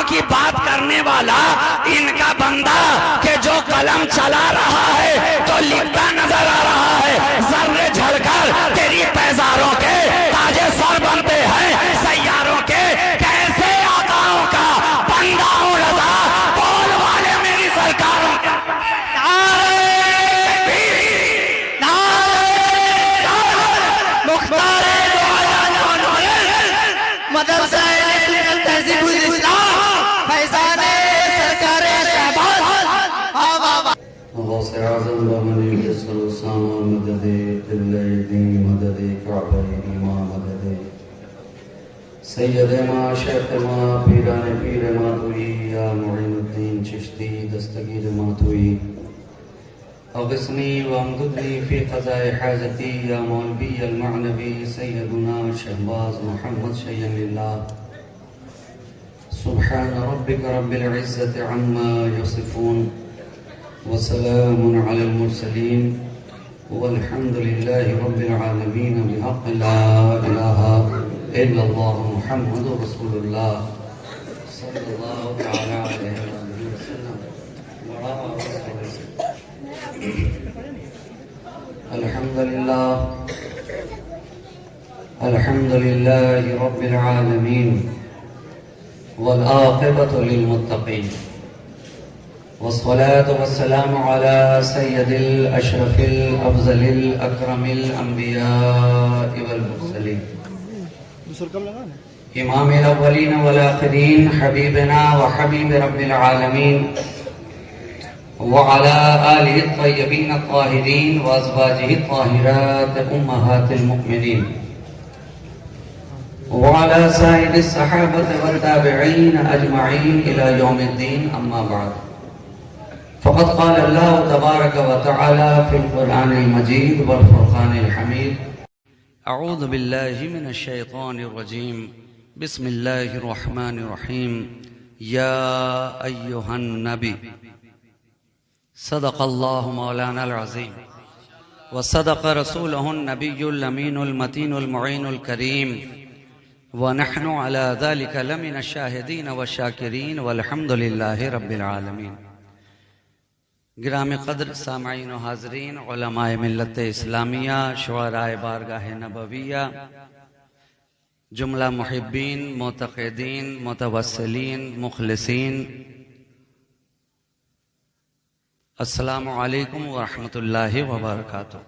की बात करने वाला इनका बंदा के जो कलम चला रहा है तो लिखता नजर आ रहा है, जर्रे झड़कर तेरी पैजारों के ताजे सर बनते हैं सैयारों के, कैसे आकाओं का बंदा हूं रजा, बोल वाले मेरी सरकारों के। सैयदना शेखना पीराने पीर मातुई या मुइनुद्दीन चिश्ती दस्तगीर मातुई अगस्नी वमदुदनी फी क़ज़ाए हाजती या मौलवी अलमानवी सैयदना शहबाज मोहम्मद शय्यिल्लाह सुब्हान रब्बिक रब्बिल इज़्ज़ति अम्मा यसिफून व सलामुन अलल मुरसलीन वल्हम्दुलिल्लाहि रब्बिल आलमीन बिहक़्क़ि ला इलाहा इल्लल्लाह मुहम्मदुर रसूलुल्लाह सल्लल्लाहु तआला अलैहि वसल्लम। अल्हम्दुलिल्लाहि रब्बिल आलमीन वल आक़िबतु लिल मुत्तक़ीन वस्सलातु वस्सलामु अला सय्यदिल अशरफिल अफ़ज़लिल अकरमिल अंबियाइ वल मुरसलीन इमामिल अव्वलीन वल आखिरीन हबीबना व हबीब रब्बिल आलमीन व अला आलिहि त्तय्यबीन त्ताहिरीन व अज़वाजिहि त्ताहिरात उम्महातिल मुमिनीन व अला साइरिस सहाबति व ताबिईन अजमईन इला यौमिद्दीन अम्मा बाद। फ़क़द क़ाल अल्लाहु तबारक व तआला फ़िल क़ुरआनिल मजीद वल फ़ुरक़ानिल हमीद। अऊज़ु बिल्लाहि मिनश शैतानिर रजीम। बिस्मिल्लाहिर रहमानिर रहीम। या अय्युहन नबी सदक़ल्लाहु मौलानाल अज़ीम व सदक़ रसूलुहुन नबियुल अमीनुल मतीनुल मुईनुल करीम व नहनु अला ज़ालिका लमिनश शाहिदीन व शाकिरीन वल्हम्दुलिल्लाहि रब्बिल आलमीन। गिराम क़द्र सामईन व हाज़रीन, उलमाए मिल्लत इस्लामिया, शुअराए बारगाह नबविया, जुमला मुहिब्बीन, मुतक़िदीन, मुतवस्सिलीन, मुखलिसीन, अस्सलामु अलैकुम व रहमतुल्लाहि व बरकातुहू।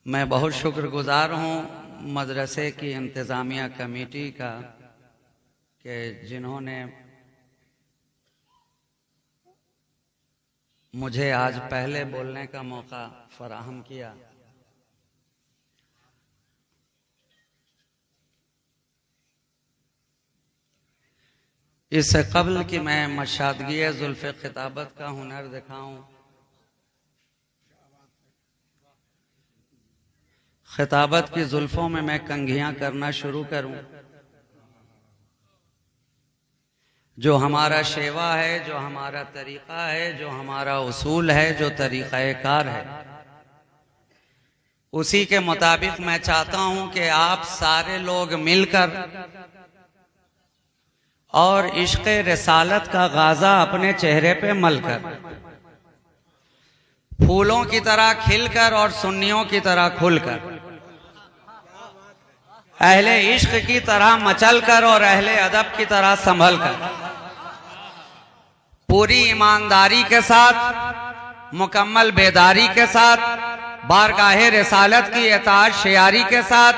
मैं बहुत शुक्रगुजार हूँ मदरसे की इंतज़ामिया कमेटी का कि जिन्होंने मुझे आज पहले बोलने का मौका फराहम किया। इससे कबल कि मैं मशादगी ज़ुल्फ़े खिताबत का हुनर दिखाऊं, खिताबत की जुल्फ़ों में मैं कंघियां करना शुरू करूं, जो हमारा शेवा है, जो हमारा तरीक़ा है, जो हमारा उसूल है, जो तरीक़ा कार है, उसी के मुताबिक मैं चाहता हूं कि आप सारे लोग मिलकर और इश्क़ रिसालत का गाज़ा अपने चेहरे पे मलकर, फूलों की तरह खिलकर और सुन्नियों की तरह खुलकर, अहले इश्क की तरह मचलकर और अहले अदब की तरह संभल कर, पूरी ईमानदारी के साथ, मुकम्मल बेदारी के साथ, बारगाहे रिसालत की इताअत शियारी के साथ,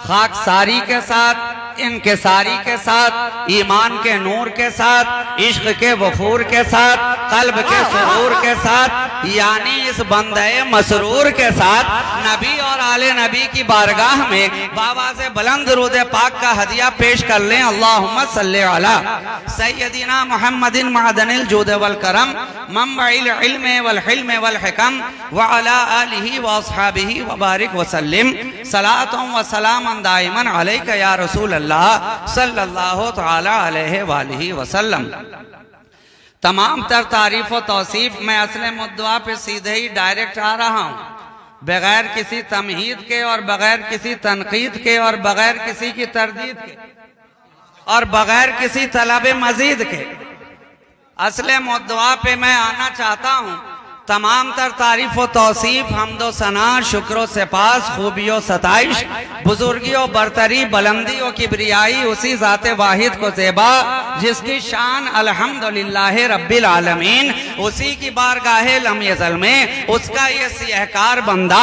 खाकसारी के साथ, इनकिसारी के साथ, ईमान के नूर के साथ, इश्क के वफूर के साथ, कल्ब के सुरूर के साथ, यानी इस बंदे मसरूर के साथ नबी और आले नबी की बारगाह में बाबा से बुलंद दुरूद पाक का हदिया पेश कर लें। अल्लाहुम्मा सल्ली अला सय्यदिना मुहम्मदिन मअदनिल जूद वल करम मंबइल इल्म वल हिल्म वल हिकम व अला आलिहि व अस्हाबिहि व बारिक व सल्लिम सलातुम व सलामन दाइमन अलैका या रसूल अल्लाह सल्लल्लाहु तआला अलैहि वालिहि वसल्लम। तमाम तर तारीफ व तौसीफ मैं असले मुद्दा पे सीधे ही डायरेक्ट आ रहा हूँ, बगैर किसी तमहीद के और बगैर किसी तनकीद के और बगैर किसी की तरदीद के। और बगैर किसी तलब मजीद के असले मुद्दा पे मैं आना चाहता हूँ। तमाम तर तारीफ व तौसीफ हमदो सना शुक्र सिपास खूबियों सताइश बुजुर्गियों बरतरी बुलंदी और किबरियाई उसी ज़ाते वाहिद को ज़ेबा जिसकी शान अल्हम्दुलिल्लाह रब्बिल आलमीन, उसी की बारगाहे लम यज़ल में उसका ये सिहकार बंदा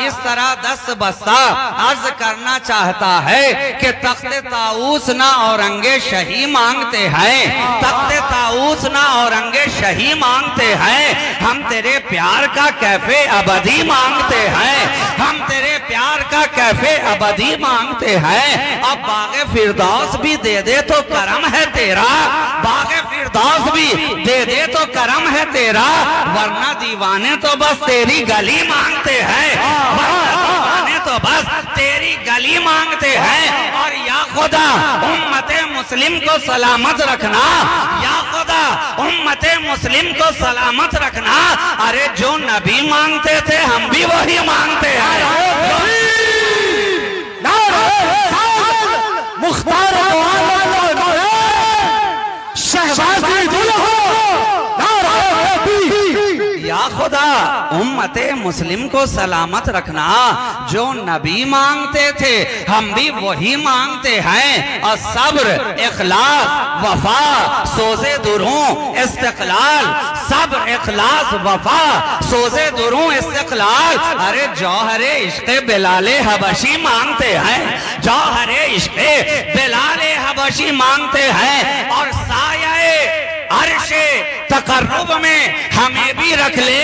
इस तरह दस्त बस्ता अर्ज करना चाहता है कि तख्ते ताऊस ना औरंगे शही मांगते हैं, तख्ते ताऊस ना औरंगे शही मांगते हैं। हम तेरे प्यार का कैफे अबदी मांगते हैं, हम तेरे प्यार का कैफे अबदी मांगते हैं। अब बागे फिरदौस भी दे दे तो करम है तेरा, बागे फिरदौस भी दे दे तो करम है तेरा, वरना दीवाने तो बस तेरी गली मांगते हैं, वरना दीवाने तो बस तेरी गली मांगते हैं। और या खुदा उम्मते मुस्लिम को सलामत रखना, या खुदा उम्मते मुस्लिम को सलामत रखना। अरे जो नबी मांगते थे हम भी वही मांगते हैं। मुख्तार या खुदा उम्मते मुस्लिम को सलामत रखना, जो नबी मांगते थे हम भी वही मांगते हैं। और सब्र इखलास वफा सोज़े दुरूं इस्तिक़लाल, सब्र इखलास वफा सोज़े दुरूं इस्तिक़लाल। अरे जौहरे इश्क़े बिलाले हबशी मांगते हैं, जौहरे इश्क़े बिलाले हबशी मांगते हैं। और साये अर्शे तकर्रुब में हमें भी रख ले,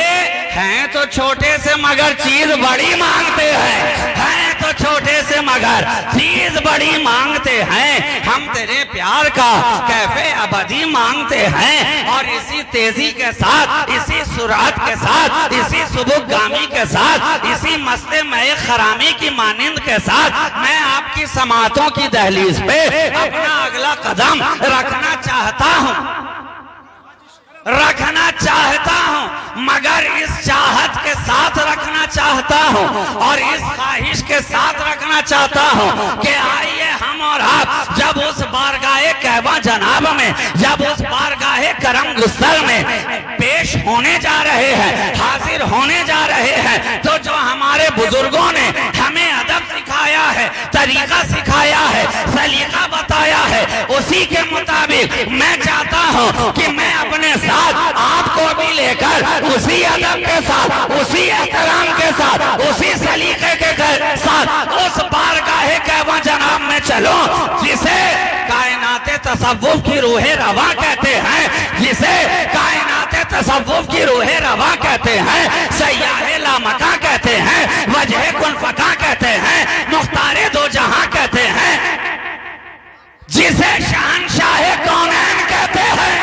हैं तो छोटे से मगर चीज बड़ी मांगते हैं तो छोटे से मगर चीज बड़ी मांगते हैं। हम तेरे प्यार का कैफे अबदी मांगते हैं। और इसी तेजी के साथ, इसी सुरात के साथ, इसी सुबुगामी के साथ, इसी मस्ते मय खरामी की मानिंद के साथ मैं आपकी समातों की दहलीज पे अपना अगला कदम रखना चाहता हूँ, रखना चाहता हूं, मगर इस चाहत के साथ रखना चाहता हूं और इस ख्वाहिश के साथ रखना चाहता हूं कि आइए हम और आप जब उस बारगाहे कहवा जनाब में, जब उस बारगाहे करम गुस्तर में पेश होने जा रहे हैं, हाजिर होने जा रहे हैं, तो जो हमारे बुजुर्गों ने हमें अदब सिखाया है, तरीका सिखाया है, सलीका बताया है, उसी के मुताबिक मैं चाहता हूं कि मैं अपने आपको भी लेकर उसी अदब के साथ, उसी एहतराम के साथ, उसी सलीके के साथ उस बारगाहे कहवा जनाब में चलो जिसे कायनाते तसव्वुफ की रूहे रवा कहते हैं, जिसे कायनाते तसव्वुफ की रूहे रवा कहते हैं, सयाहे लामका कहते हैं, वजह कुन फका कहते हैं, मुख्तारे दो जहां कहते हैं, जिसे शहंशाहे कौनैन कहते हैं,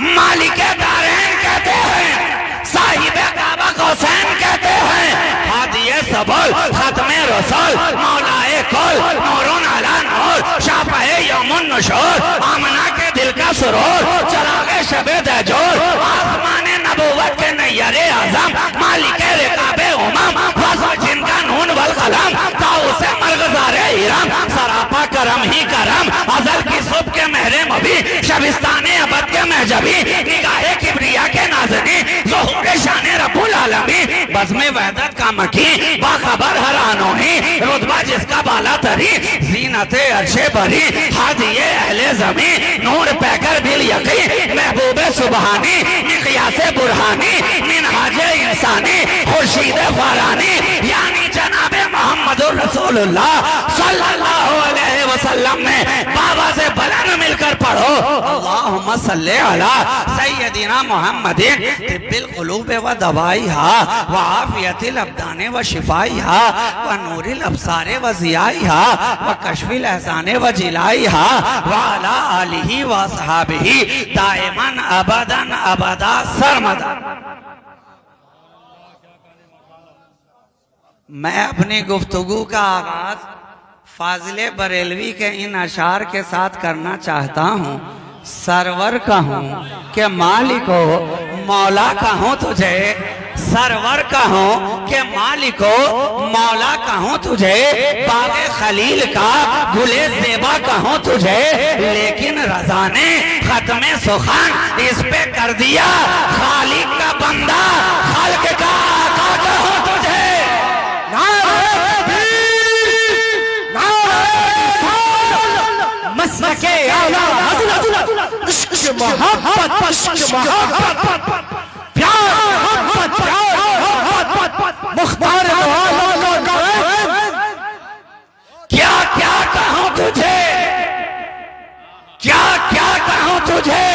मालिके दारैन कहते हैं, साहिबे काबा कौसैन कहते हैं, हादिये सबुल खत्मे रसूल मौलाए कुल नूरुन अला नूर शाफए यौमुन नुशूर आमना के दिल का सुरूर चरागे शबे दजूर आसमाने नबूवत के नैयरे आजम मालिके रिकाबे उमम वज़्फ़ जिनका नून वल कलम ताऊसे मरग़ज़ारे इरम सरापा करम ही करम अज़ल की सुब के महरे मबी शबिस्ताने अबद के महजबी निगाहे किबरिया के नाज़नी ज़ुहूर शाने रब्बुल आलमीन बज़्मे वहदत का मकी बाखबर हर आनोही रुतबा जिसका बाला तरी ज़ीनते अर्शे बरी हादिये अहले ज़मी नूर पैकर बिल यकीन महबूबे सुबहानी मिक़यासे बुरहानी मिनहाजे इंसानी खुर्शीदे फ़ारानी यानी जनाबे मोहम्मदुर रसूलुल्लाह सल्लल्लाहु अलैहि वसल्लम ने बाबा से बुलंद मिलकर पढ़ो अल्लाहुम्मा सल्ली अला सय्यदिना मुहम्मदिन तिब्बिल क़ुलूब व दवाइहा व आफ़ियतिल अब्दान व शिफ़ाइहा व नूरिल अब्सार व ज़ियाइहा व कश्फिल एहसान व जिलाइहा व अला आलिहि व असहाबिही दाइमन अबदन अबदा सरमदा। मैं अपनी गुफ्तगू का आगाज फाजिले बरेलवी के इन अशार के साथ करना चाहता हूँ। सरवर कहूँ कि मालिक हो, मौला कहूँ तुझे, सरवर कहूँ के मालिको मौला कहूँ तुझे, बागे खलील का गुले जेबा कहूँ तुझे, लेकिन रजा ने खत्मे सुखान इस पे कर दिया खालिक का बंदा, खल्क का आका कहूँ तुझे। मसलके आला हज़रत इश्क मोहब्बत प्यार मुख्तार क्या क्या कहूँ तुझे, क्या क्या कहूँ तुझे।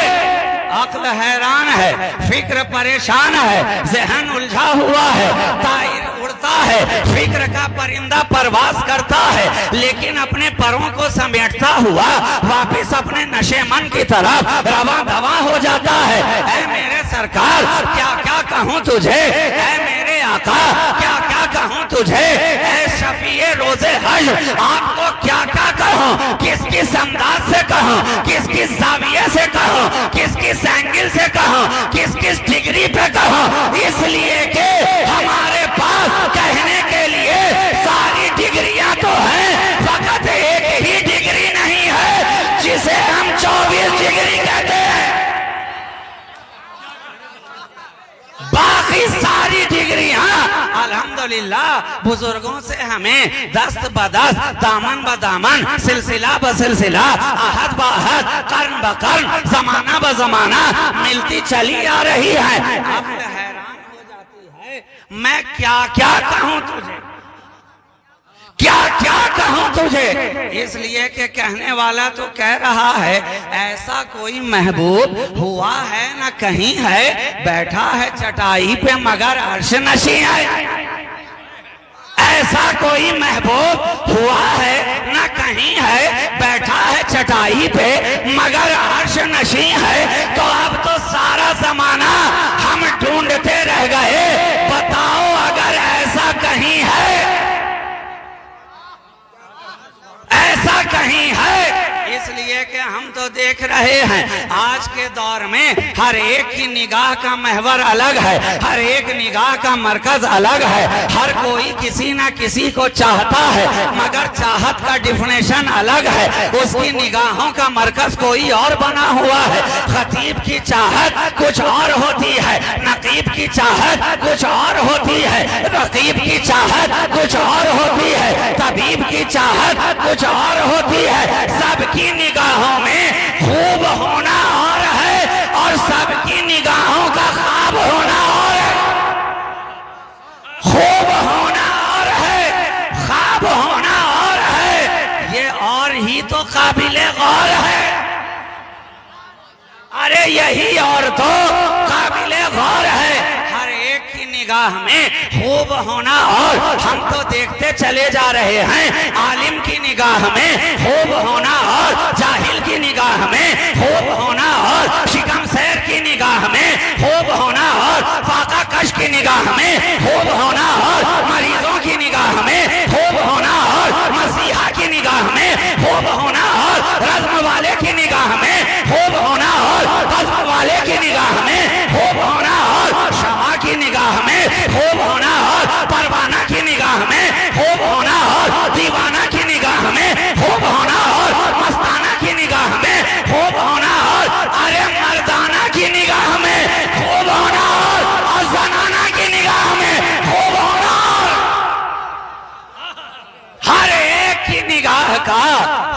अक्ल हैरान है, फिक्र परेशान है, जहन उलझा हुआ है, ताइर उड़ता है, फिक्र का परिंदा परवाज करता है, लेकिन अपने परों को समेटता हुआ वापस अपने नशे मन की तरफ रवा दवा हो जाता है। ऐ मेरे सरकार क्या क्या कहूँ तुझे, ऐ मेरे आका क्या क्या कहूँ तुझे, ऐ शफीए रोजे हज आपको क्या क्या कहूँ, किस किस अंदाज से कहूँ, किस किस जाविये से कहूँ, किस किस एंगल से कहूँ, किस किस डिग्री पे कहूँ, इसलिए कि हमारे पास कहने के लिए सारी डिग्रियां तो हैं, फकत एक ही डिग्री नहीं है जिसे हम 24 डिग्री कहते हैं। बाकी सारी डिग्रियां अल्हम्दुलिल्लाह बुजुर्गों से हमें दस्त बदस्त, दामन ब दामन, सिलसिला ब सिलसिला, आहद ब आहद, कर्न ब कर्न, जमाना ब जमाना मिलती चली आ रही है। अब हैरान हो जाती है, मैं क्या क्या कहूँ तुझे, क्या क्या कहूँ तुझे। इसलिए कि कहने वाला तो कह रहा है ऐसा कोई महबूब हुआ है न कहीं है, बैठा है चटाई पे मगर अर्श नशी है। ऐसा कोई महबूब हुआ है न कहीं है, बैठा है चटाई पे मगर अर्श नशी है। तो अब तो सारा जमाना हम ढूंढते रह गए, बताओ अगर ऐसा कहीं है, ऐसा कहीं है। इसलिए कि हम तो देख रहे हैं आज के दौर में हर एक की निगाह का महवर अलग है, हर एक निगाह का मरकज अलग है, हर कोई किसी ना किसी को चाहता है मगर चाहत का डिफिनेशन अलग है, उसकी निगाहों का मरकज कोई और बना हुआ है। खतीब की चाहत कुछ और होती है, नकीब की चाहत कुछ और होती है, रकीब की चाहत कुछ और होती है, तबीब की चाहत कुछ और होती है। सबकी निगाहों में खूब होना और है और सबकी निगाहों का ख्वाब होना और है। खूब होना और है, ख्वाब होना और है, ये और ही तो काबिले गौर है। अरे यही और तो काबिले गौर है। हर एक की निगाह में खूब होना और हम तो देखते चले जा रहे हैं। आलिम की निगाह में खूब होना और जाहिल की निगाह में खूब होना और शिकम सैर की निगाह में खूब होना और फाका कश की निगाह में खूब होना और मरीजों की निगाह में खूब होना और मसीहा की निगाह में खूब होना और रज़्म वाले की निगाह में खूब होना और क़ज़्म वाले की निगाह में खूब होना और शमा की निगाह में खूब होना और परवाना की निगाह में खूब होना और दीवाना की निगाह में खूब होना और मस्ताना की निगाह में खूब होना और अरे मर्दाना की निगाह में खूब होना और जनाना की निगाह में खूब होना और हर एक की निगाह का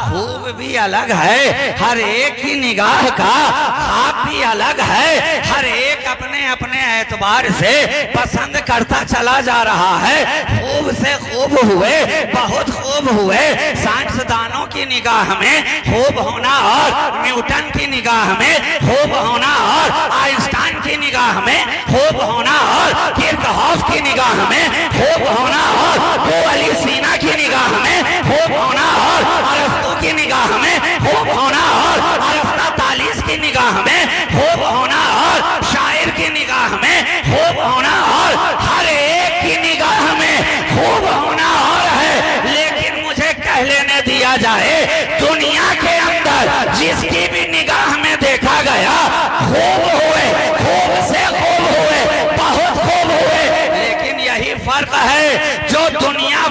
खूब भी अलग है, हर एक की निगाह का ख्वाब भी अलग है, हर एक अपने अपने एतबार से पसंद करता चला जा रहा है। खूब से खूब हुए, बहुत खूब हुए, साइंसदानों की निगाह में खूब होना और न्यूटन की निगाह में खूब होना और आइंस्टाइन की निगाह में खूब होना और किर्कहॉफ की निगाह में खूब होना और अबू अली सीना की निगाह में खूब होना और अरस्तू की निगाह में खूब होना और अरस्तातालिस की निगाह में खूब होना और शायर की निगाह में खूब होना और हर एक की निगाह में खूब होना और है। लेकिन मुझे कह लेने दिया जाए, दुनिया के अंदर जिसकी भी निगाह में देखा गया खूब हुए, खूब से खूब हुए, बहुत खूब हुए,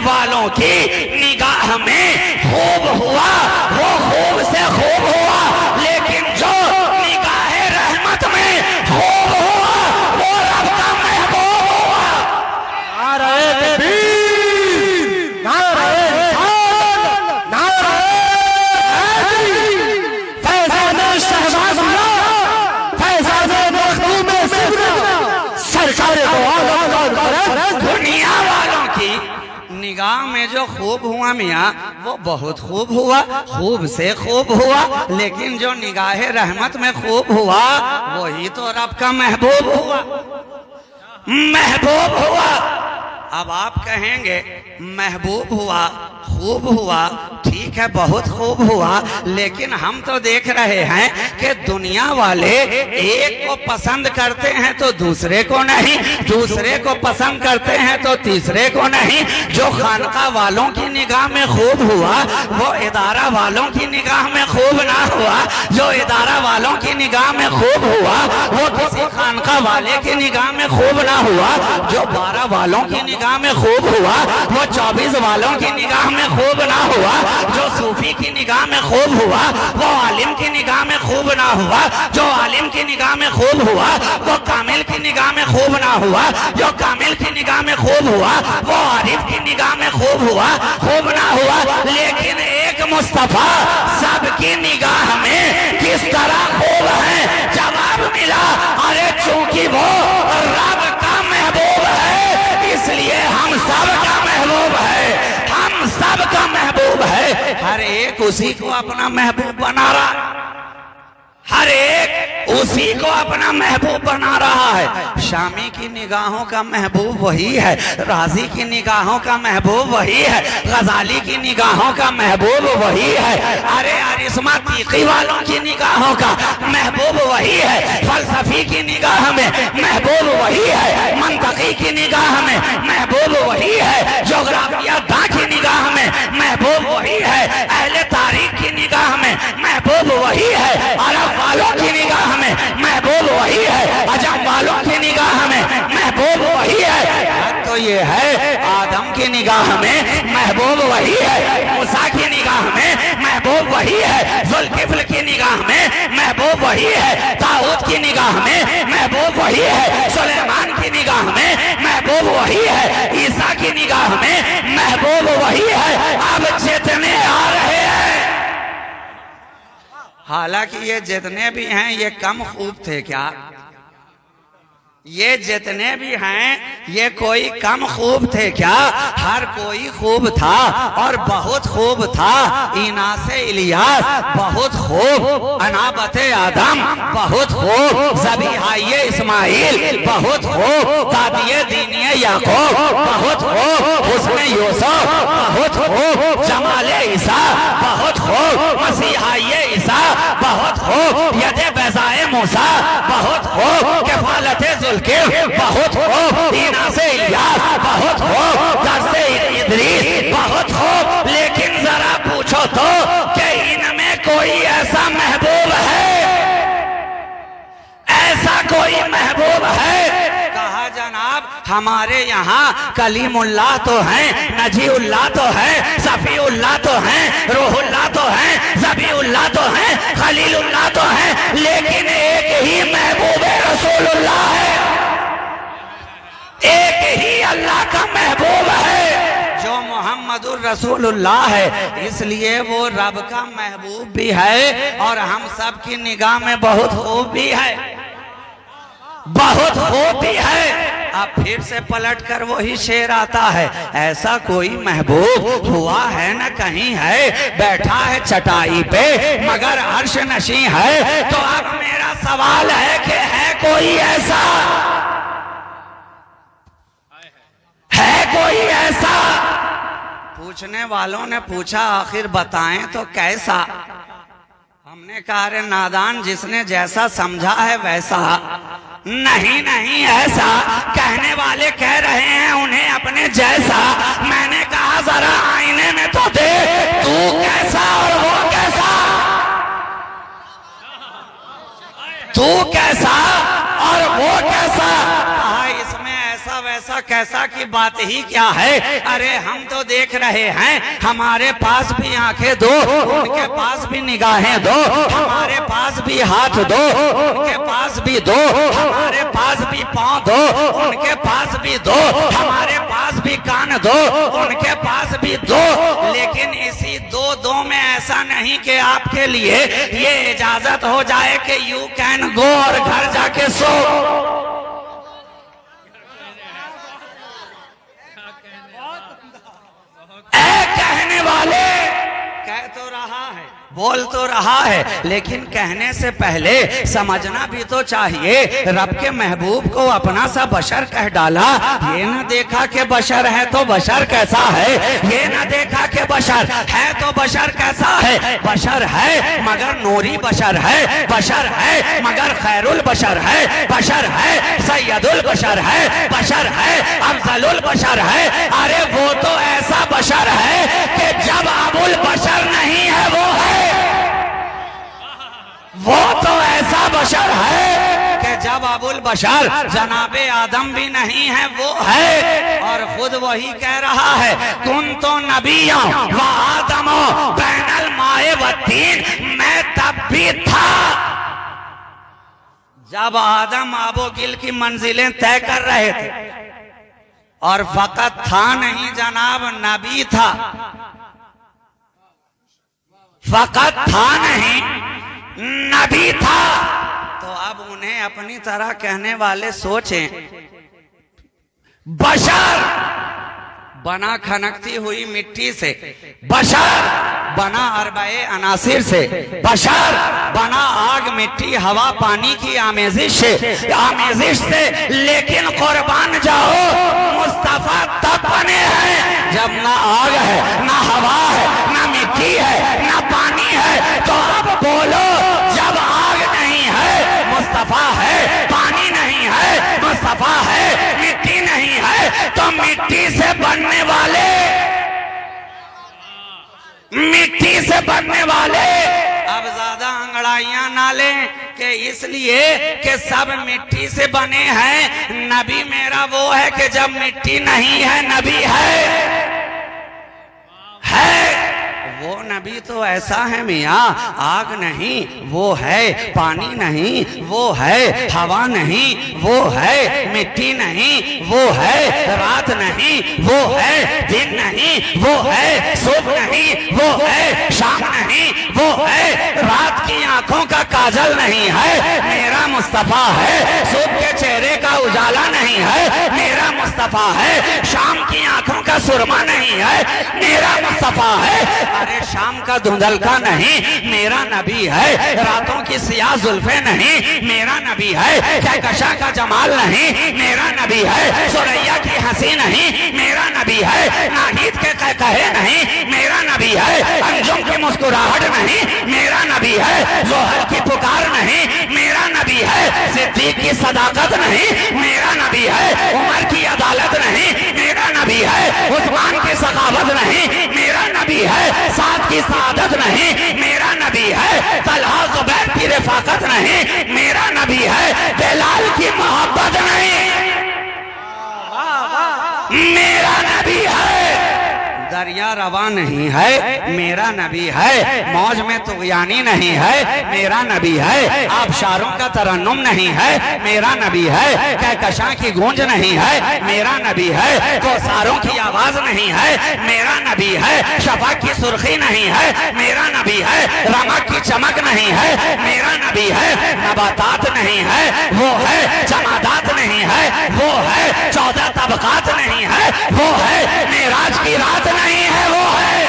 वालों की निगाह में खूब हुआ वो खूब से खूब हुआ, लेकिन जो निगाह रहमत में खूब हुआ वो रब का महबूब हुआ। नारे तकबीर, नारे रिसालत, नारे हैदरी, फैज़ाने शहबाज़ुल्लाह, फैज़ाने मखदूम सिदरा, सरकार दो आलम का दुनिया वालों की निगाह में जो खूब हुआ मियाँ वो बहुत खूब हुआ, खूब से खूब हुआ, लेकिन जो निगाह रहमत में खूब हुआ वही तो रब का महबूब हुआ, महबूब हुआ। अब आप कहेंगे महबूब हुआ, खूब हुआ, ठीक है, बहुत खूब हुआ, लेकिन हम तो देख रहे हैं कि दुनिया वाले एक को पसंद करते हैं तो दूसरे को नहीं, दूसरे को पसंद करते हैं तो तीसरे को नहीं। जो खानका वालों की निगाह में खूब हुआ वो इदारा वालों की निगाह में खूब ना हुआ, जो इदारा वालों की निगाह में खूब हुआ वो किसी खानका वाले की निगाह में खूब ना हुआ, जो 12 वालों की निगाह में खूब हुआ वो 24 वालों की निगाह में खूब ना हुआ, जो सूफी की निगाह में खूब हुआ वो आलिम की निगाह में खूब ना हुआ, जो आलिम की निगाह में खूब हुआ वो कामिल की निगाह में खूब ना हुआ, जो कामिल की निगाह में खूब हुआ वो आरिफ की निगाह में खूब हुआ, खूब ना हुआ। लेकिन एक मुस्तफा सबकी निगाह में किस तरह खूब है? जवाब मिला, अरे चूंकि वो रब का महबूब है इसलिए हम सब का महबूब है, हम सब का महबूब है। हर एक उसी को अपना महबूब बना रहा, हर एक उसी को अपना महबूब बना रहा है। शामी की निगाहों का महबूब वही है, राजी की निगाहों का महबूब वही है, गजाली की निगाहों का महबूब वही है, अरे अरिस्मा तीखी वालों की निगाहों का महबूब वही है, फलसफी की निगाह में महबूब वही है, मंतकी की निगाह में महबूब वही है, जोग्राफिया दा की निगाह में महबूब वही है, अहले तारीख की निगाह में महबूब वही है, अरब वालों की निगाह में महबूब वही है, अजम वालों की निगाह में महबूब वही है। तो ये है आदम की निगाह में महबूब वही है, मूसा की निगाह में महबूब वही है, जुल्किफ्ल की निगाह में महबूब वही है, दाऊद की निगाह में महबूब वही है, सुलेमान की निगाह में महबूब वही है, ईसा की निगाह में महबूब वही है। अब जितने आ रहे हैं, हालांकि ये जितने भी हैं ये कम खूब थे क्या? ये जितने भी हैं ये कोई कम खूब थे क्या? हर कोई खूब था और बहुत खूब था। इनासे इलियास बहुत खूब, अनाबते आदम बहुत खूब, ज़बीहाए इस्माइल बहुत खूब, दादिये दीनिये याकूब बहुत खूब, हुस्न यूसुफ बहुत खूब, जमाले ईसा बहुत खूब, मसीहाए ईसा बहुत खूब, यदे बैज़ाए मूसा बहुत खूब, कफालते बहुत खूब, इनासे इलियास बहुत खूब, दर्से इदरीस बहुत खूब। लेकिन जरा पूछो तो कि इनमें कोई ऐसा महबूब है? ऐसा कोई महबूब है? कहा जनाब हमारे यहाँ कलीमुल्लाह तो हैं, नजीउल्लाह तो हैं, सफीउल्लाह तो हैं, रूहुल्लाह तो हैं, ज़बीउल्लाह तो हैं, खलीलुल्लाह तो हैं, लेकिन एक ही महबूब रसूलुल्लाह है, एक ही अल्लाह का महबूब है जो मोहम्मदुर रसूलुल्लाह है। इसलिए वो रब का महबूब भी है और हम सब की निगाह में बहुत खूब भी है, बहुत खूब भी है। अब फिर से पलट कर वही शेर आता है, ऐसा कोई महबूब हुआ है न कहीं है, बैठा है चटाई पे मगर अर्श नशी है। तो अब मेरा सवाल है कि है कोई ऐसा, है कोई ऐसा? पूछने वालों ने पूछा आखिर बताएं तो कैसा? हमने कहा अरे नादान, जिसने जैसा समझा है वैसा। नहीं नहीं ऐसा, कहने वाले कह रहे हैं उन्हें अपने जैसा। मैंने कहा जरा आईने में तो दे, तू कैसा और वो कैसा, तू कैसा और वो कैसा। इसमें ऐसा वैसा ऐसा कैसा की बात ही क्या है। अरे हम तो देख रहे हैं, हमारे पास भी आंखें दो, उनके पास भी निगाहें दो, हमारे पास भी हाथ दो, उनके पास भी दो, हमारे पास भी पांव दो, उनके पास भी दो, हमारे पास भी कान दो, उनके पास भी दो। लेकिन इसी दो में ऐसा नहीं कि आपके लिए ये इजाजत हो जाए कि यू कैन गो और घर जाके सो। कहने वाले कह तो रहा है, बोल तो रहा है, लेकिन कहने से पहले समझना भी तो चाहिए। रब के महबूब को अपना सा बशर कह डाला। ये ना देखा कि बशर है तो बशर कैसा है, ये ना देखा कि बशर है तो बशर कैसा है। बशर है मगर नूरी बशर है, बशर है मगर खैरुल बशर है, बशर है सैयदुल बशर है, बशर है अफजलुल बशर है। अरे वो तो ऐसा बशर है कि जब अबुल बशर नहीं है वो है, वो तो ऐसा बशर है कि जब अबुल बशर जनाबे आदम भी नहीं है वो है। और खुद वही कह रहा है, कुन तो नबियों व आदमो बैनल माए व तीन, मैं तब भी था जब आदम आबो गिल की मंजिलें तय कर रहे थे। और फकत था नहीं जनाब, नबी था। फकत था नहीं, नबी था। तो अब उन्हें अपनी तरह कहने वाले सोचें, बशर बना खनकती हुई मिट्टी से, बशर बना अरबाए अनासिर से, बशर बना आग मिट्टी हवा पानी की आमेजिश से। लेकिन कुर्बान जाओ, मुस्तफा तब बने हैं जब ना आग है, ना हवा है, ना मिट्टी है, ना पानी है। तो अब बोलो, जब आग नहीं है मुस्तफा है, पानी नहीं है मुस्तफा है, मिट्टी नहीं है, तो मिट्टी से बनने वाले, मिट्टी से बनने वाले अब ज्यादा अंगड़ाइयां ना लें कि इसलिए कि सब मिट्टी से बने हैं। नबी मेरा वो है कि जब मिट्टी नहीं है नबी है। वो नबी तो ऐसा है मियाँ, आग नहीं वो है, पानी नहीं वो है, हवा नहीं वो है, मिट्टी नहीं वो है, रात नहीं वो है, दिन नहीं वो है, सुबह नहीं वो है, शाम नहीं वो है, रात की आंखों का काजल नहीं है, मेरा मुस्तफा है। सुबह के चेहरे का उजाला नहीं है, मेरा मुस्तफा है। शाम की आंखों का सुरमा नहीं है, मेरा मुस्तफा है। अरे शाम का धुंधलका नहीं, मेरा नबी है। रातों की सियाह जुल्फे नहीं, मेरा नबी है। कहकशा का जमाल नहीं, मेरा नबी है। सुरैया की हंसी नहीं, मेरा नबी है। नाहिद के कहकहे नहीं, मेरा नबी है। अंजुम की मुस्कुराहट नहीं, मेरा नबी है। जोहर की पुकार नहीं, मेरा नबी है। सिद्दीक की सदाकत नहीं, मेरा नबी है। उमर की अदालत नहीं, मेरा नबी है। उस्मान की सखावत नहीं, मेरा नबी है। साथ की सादत नहीं, मेरा नबी है। तलहा जुबैर की रफाकत नहीं, मेरा नबी है। बेलाल की मोहब्बत नहीं, मेरा नबी है। दरिया रवा नहीं है, मेरा नबी है। मौज में तुगयानी नहीं है, मेरा नबी है। आबशारों का तरन्नुम नहीं है, मेरा नबी है। कहकशां की गूंज नहीं है, मेरा नबी है। कोसारों की आवाज नहीं है, मेरा नबी है। शफा की सुर्खी नहीं है, मेरा नबी है। रमक की चमक नहीं है, मेरा नबी है। नबातात नहीं है, वो है। जमादात नहीं है, वो है। 14 तबकात नहीं है, वो है। मेराज की रात नहीं है, वो है,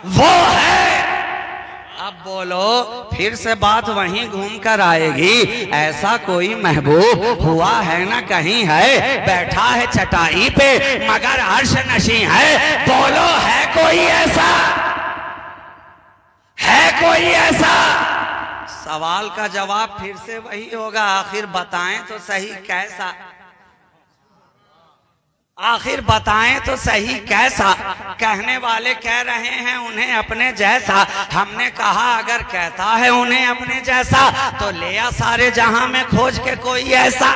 वो है। अब बोलो, फिर से बात वहीं घूम कर आएगी। ऐसा कोई महबूब हुआ है ना कहीं है, बैठा है चटाई पे मगर अर्श नशी है। बोलो, है कोई ऐसा, है कोई ऐसा? सवाल का जवाब फिर से वही होगा, आखिर बताएं तो सही कैसा। आखिर बताएं तो सही कैसा। कहने वाले कह रहे हैं उन्हें अपने जैसा। हमने कहा अगर कहता है उन्हें अपने जैसा तो ले आ सारे जहां में खोज के कोई ऐसा।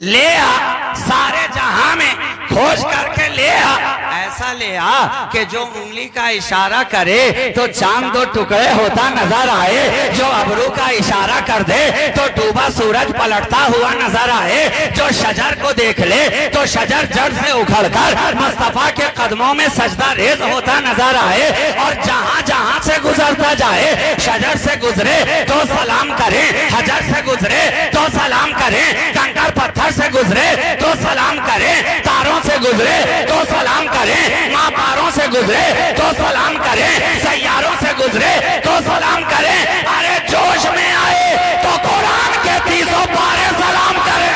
ले आ सारे जहां में खोज करके ले आ, ऐसा ले आ कि जो उंगली का इशारा करे तो चांद दो टुकड़े होता नजर आए, जो अबरू का इशारा कर दे तो डूबा सूरज पलटता हुआ नजर आए, जो शजर को देख ले तो शजर जड़ से उखड़कर मुस्तफा के कदमों में सजदा रेज होता नजर आए, और जहां जहां से गुजरता जाए शजर से गुजरे तो सलाम करें, हजर से गुजरे तो सलाम करें, कंकर पत्थर से गुजरे तो सलाम करें, तारों से गुजरे तो सलाम करें, माँ पारों से गुजरे तो सलाम करें, सैयारों से गुजरे तो सलाम करें। अरे जोश में आए तो कुरान के 300 पारे सलाम करें।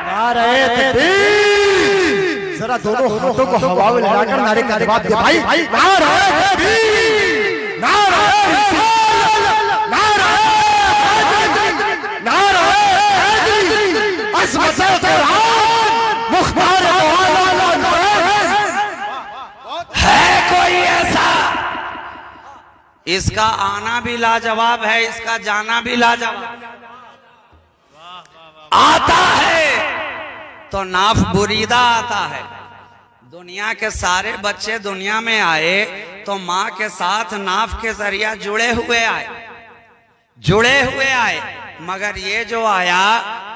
नारे तकबीर, जरा दोनों हाथों को हवा में लगाकर नारे का जवाब दे भाई। नारे तकबीर, नारे रिसालत, नारे हैदरी, नारे हैदरी, अज़मत कुरान, मुख्तार है कोई ऐसा। इसका आना भी लाजवाब है, इसका जाना भी लाजवाब। आता है तो नाफ बुरीदा आता है। दुनिया के सारे बच्चे दुनिया में आए तो माँ के साथ नाफ के जरिया जुड़े हुए आए, मगर ये जो आया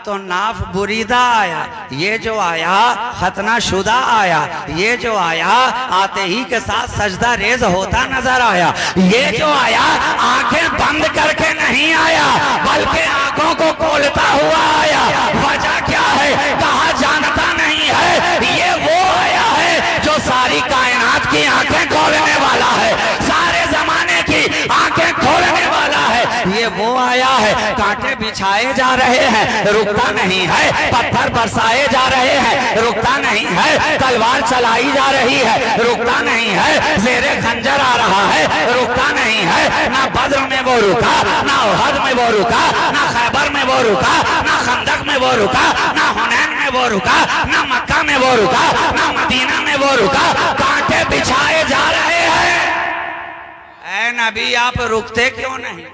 तो नाफ बुरीदा आया, ये जो आया खतना शुदा आया, ये जो आया आते ही के साथ सजदा रेज होता नजर आया, ये जो आया आंखें बंद करके नहीं आया बल्कि आंखों को खोलता हुआ आया। वजह क्या है कहा जानता नहीं है, ये वो आया है जो सारी कायनात की आंखें खोलने वाला है, सारे जमाने की आंखें खोलने वाला है। ये वो आया है, कांटे बिछाए जा रहे हैं रुकता नहीं है, पत्थर बरसाए जा रहे हैं रुकता नहीं है, तलवार चलाई जा रही है रुकता नहीं है, ज़ेरे खंजर आ रहा है रुकता नहीं है। ना बद्र में वो रुका, ना उहद में वो रुका, ना खैबर में वो रुका, ना खंदक में वो रुका, ना हुनैन में वो रुका, ना मक्का में वो रुका, ना मदीना में वो रुका, कांटे बिछाए जा रहे हैं। ऐ नबी आप रुकते क्यों नहीं,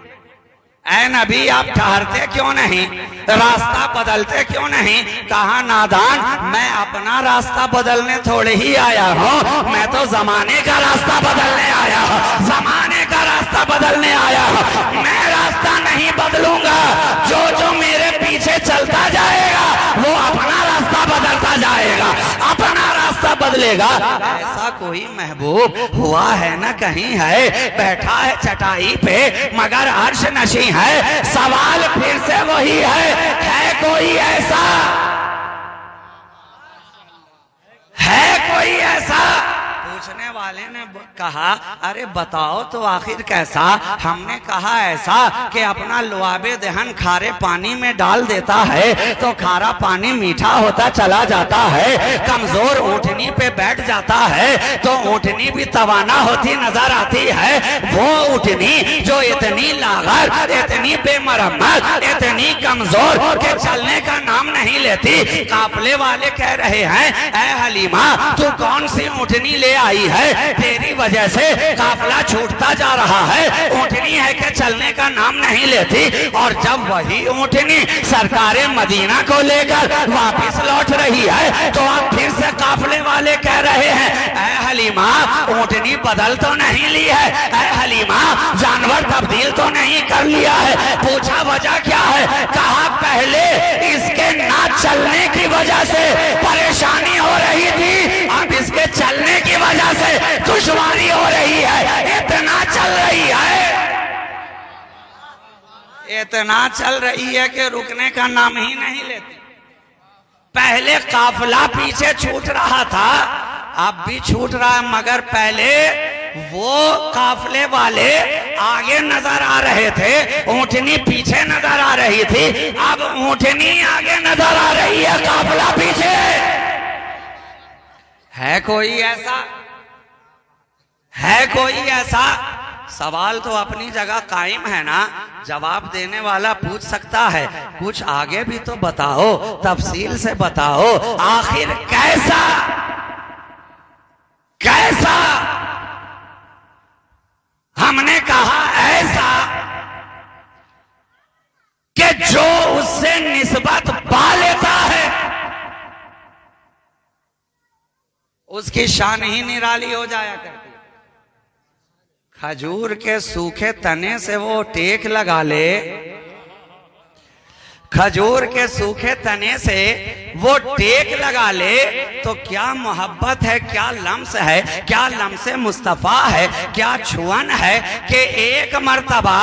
ऐ नबी आप ठहरते क्यों नहीं, रास्ता बदलते क्यों नहीं। कहा नादान मैं अपना रास्ता बदलने थोड़े ही आया हूँ, मैं तो जमाने का रास्ता बदलने आया हूँ, जमाने का रास्ता बदलने आया हूँ। मैं रास्ता नहीं बदलूंगा, जो जो मेरे पीछे चलता जाएगा वो अपना रास्ता बदलता जाएगा, अपना रास्ता बदलेगा। ऐसा कोई महबूब हुआ है ना कहीं है, बैठा है चटाई पे मगर अर्श नशी है। सवाल फिर से वही है कोई ऐसा, है कोई ऐसा। पूछने वाले ने कहा अरे बताओ तो आखिर कैसा। हमने कहा ऐसा कि अपना लुआबे दहन खारे पानी में डाल देता है तो खारा पानी मीठा होता चला जाता है, कमजोर ऊँटनी पे बैठ जाता है तो ऊँटनी भी तवाना होती नजर आती है। वो ऊँटनी जो इतनी लागत, इतनी बेमरम्मत, इतनी कमजोर के चलने का नाम नहीं लेती। काफले वाले कह रहे हैं ऐ हलीमा तू कौन सी ऊँटनी ले आई है, तेरी वजह से काफला छूटता जा रहा है, ऊँटनी है कि चलने का नाम नहीं लेती। और जब वही ऊँटनी सरकारे मदीना को लेकर वापस लौट रही है तो अब फिर से काफले वाले कह रहे हैं ऐ हलीमा ऊँटनी बदल तो नहीं ली है, ऐ हलीमा जानवर तब्दील तो नहीं कर लिया है। पूछा वजह क्या है, कहा पहले इसके ना चलने की वजह से परेशानी हो रही थी, अब इसके चलने की वजह से दुश्वारी हो रही है। इतना चल रही है, इतना चल रही है कि रुकने का नाम ही नहीं लेती। पहले काफला पीछे छूट रहा था, अब भी छूट रहा है, मगर पहले वो काफले वाले आगे नजर आ रहे थे, ऊँटनी पीछे नजर आ रही थी। अब ऊँटनी आगे नजर आ रही है, काफला पीछे। है कोई ऐसा, है कोई ऐसा। सवाल तो अपनी जगह कायम है ना। जवाब देने वाला पूछ सकता है कुछ आगे भी तो बताओ, तफसील से बताओ, आखिर कैसा कैसा? हमने कहा ऐसा कि जो उससे निस्बत पा लेता है उसकी शान ही निराली हो जाया करती। खजूर के सूखे तने से वो टेक लगा ले, खजूर के सूखे तने से वो टेक लगा ले, तो क्या मोहब्बत है, क्या लम्स है, क्या लम्से मुस्तफा है, क्या छुअन है कि एक मर्तबा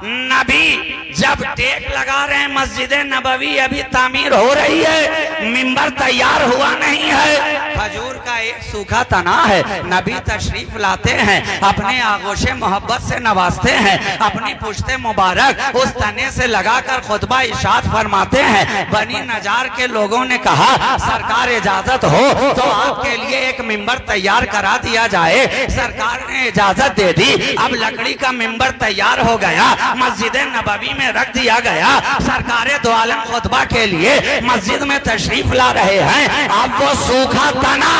नबी जब टेक लगा रहे हैं, मस्जिद नबवी अभी तामीर हो रही है, मिंबर तैयार हुआ नहीं है, खजूर का एक सूखा तना है, नबी तशरीफ लाते हैं, अपने आगोशे मोहब्बत से नवाजते हैं, अपनी पुश्ते मुबारक उस तने से लगाकर खुतबा इरशाद फरमाते हैं। बनी नजार के लोगों ने कहा सरकार इजाजत हो तो आपके लिए एक मिंबर तैयार करा दिया जाए। सरकार ने इजाजत दे दी। अब लकड़ी का मिंबर तैयार हो गया, मस्जिद नबवी में रख दिया गया। सरकार दो आलम खुतबा के लिए मस्जिद में तशरीफ ला रहे हैं। अब वो सूखा तना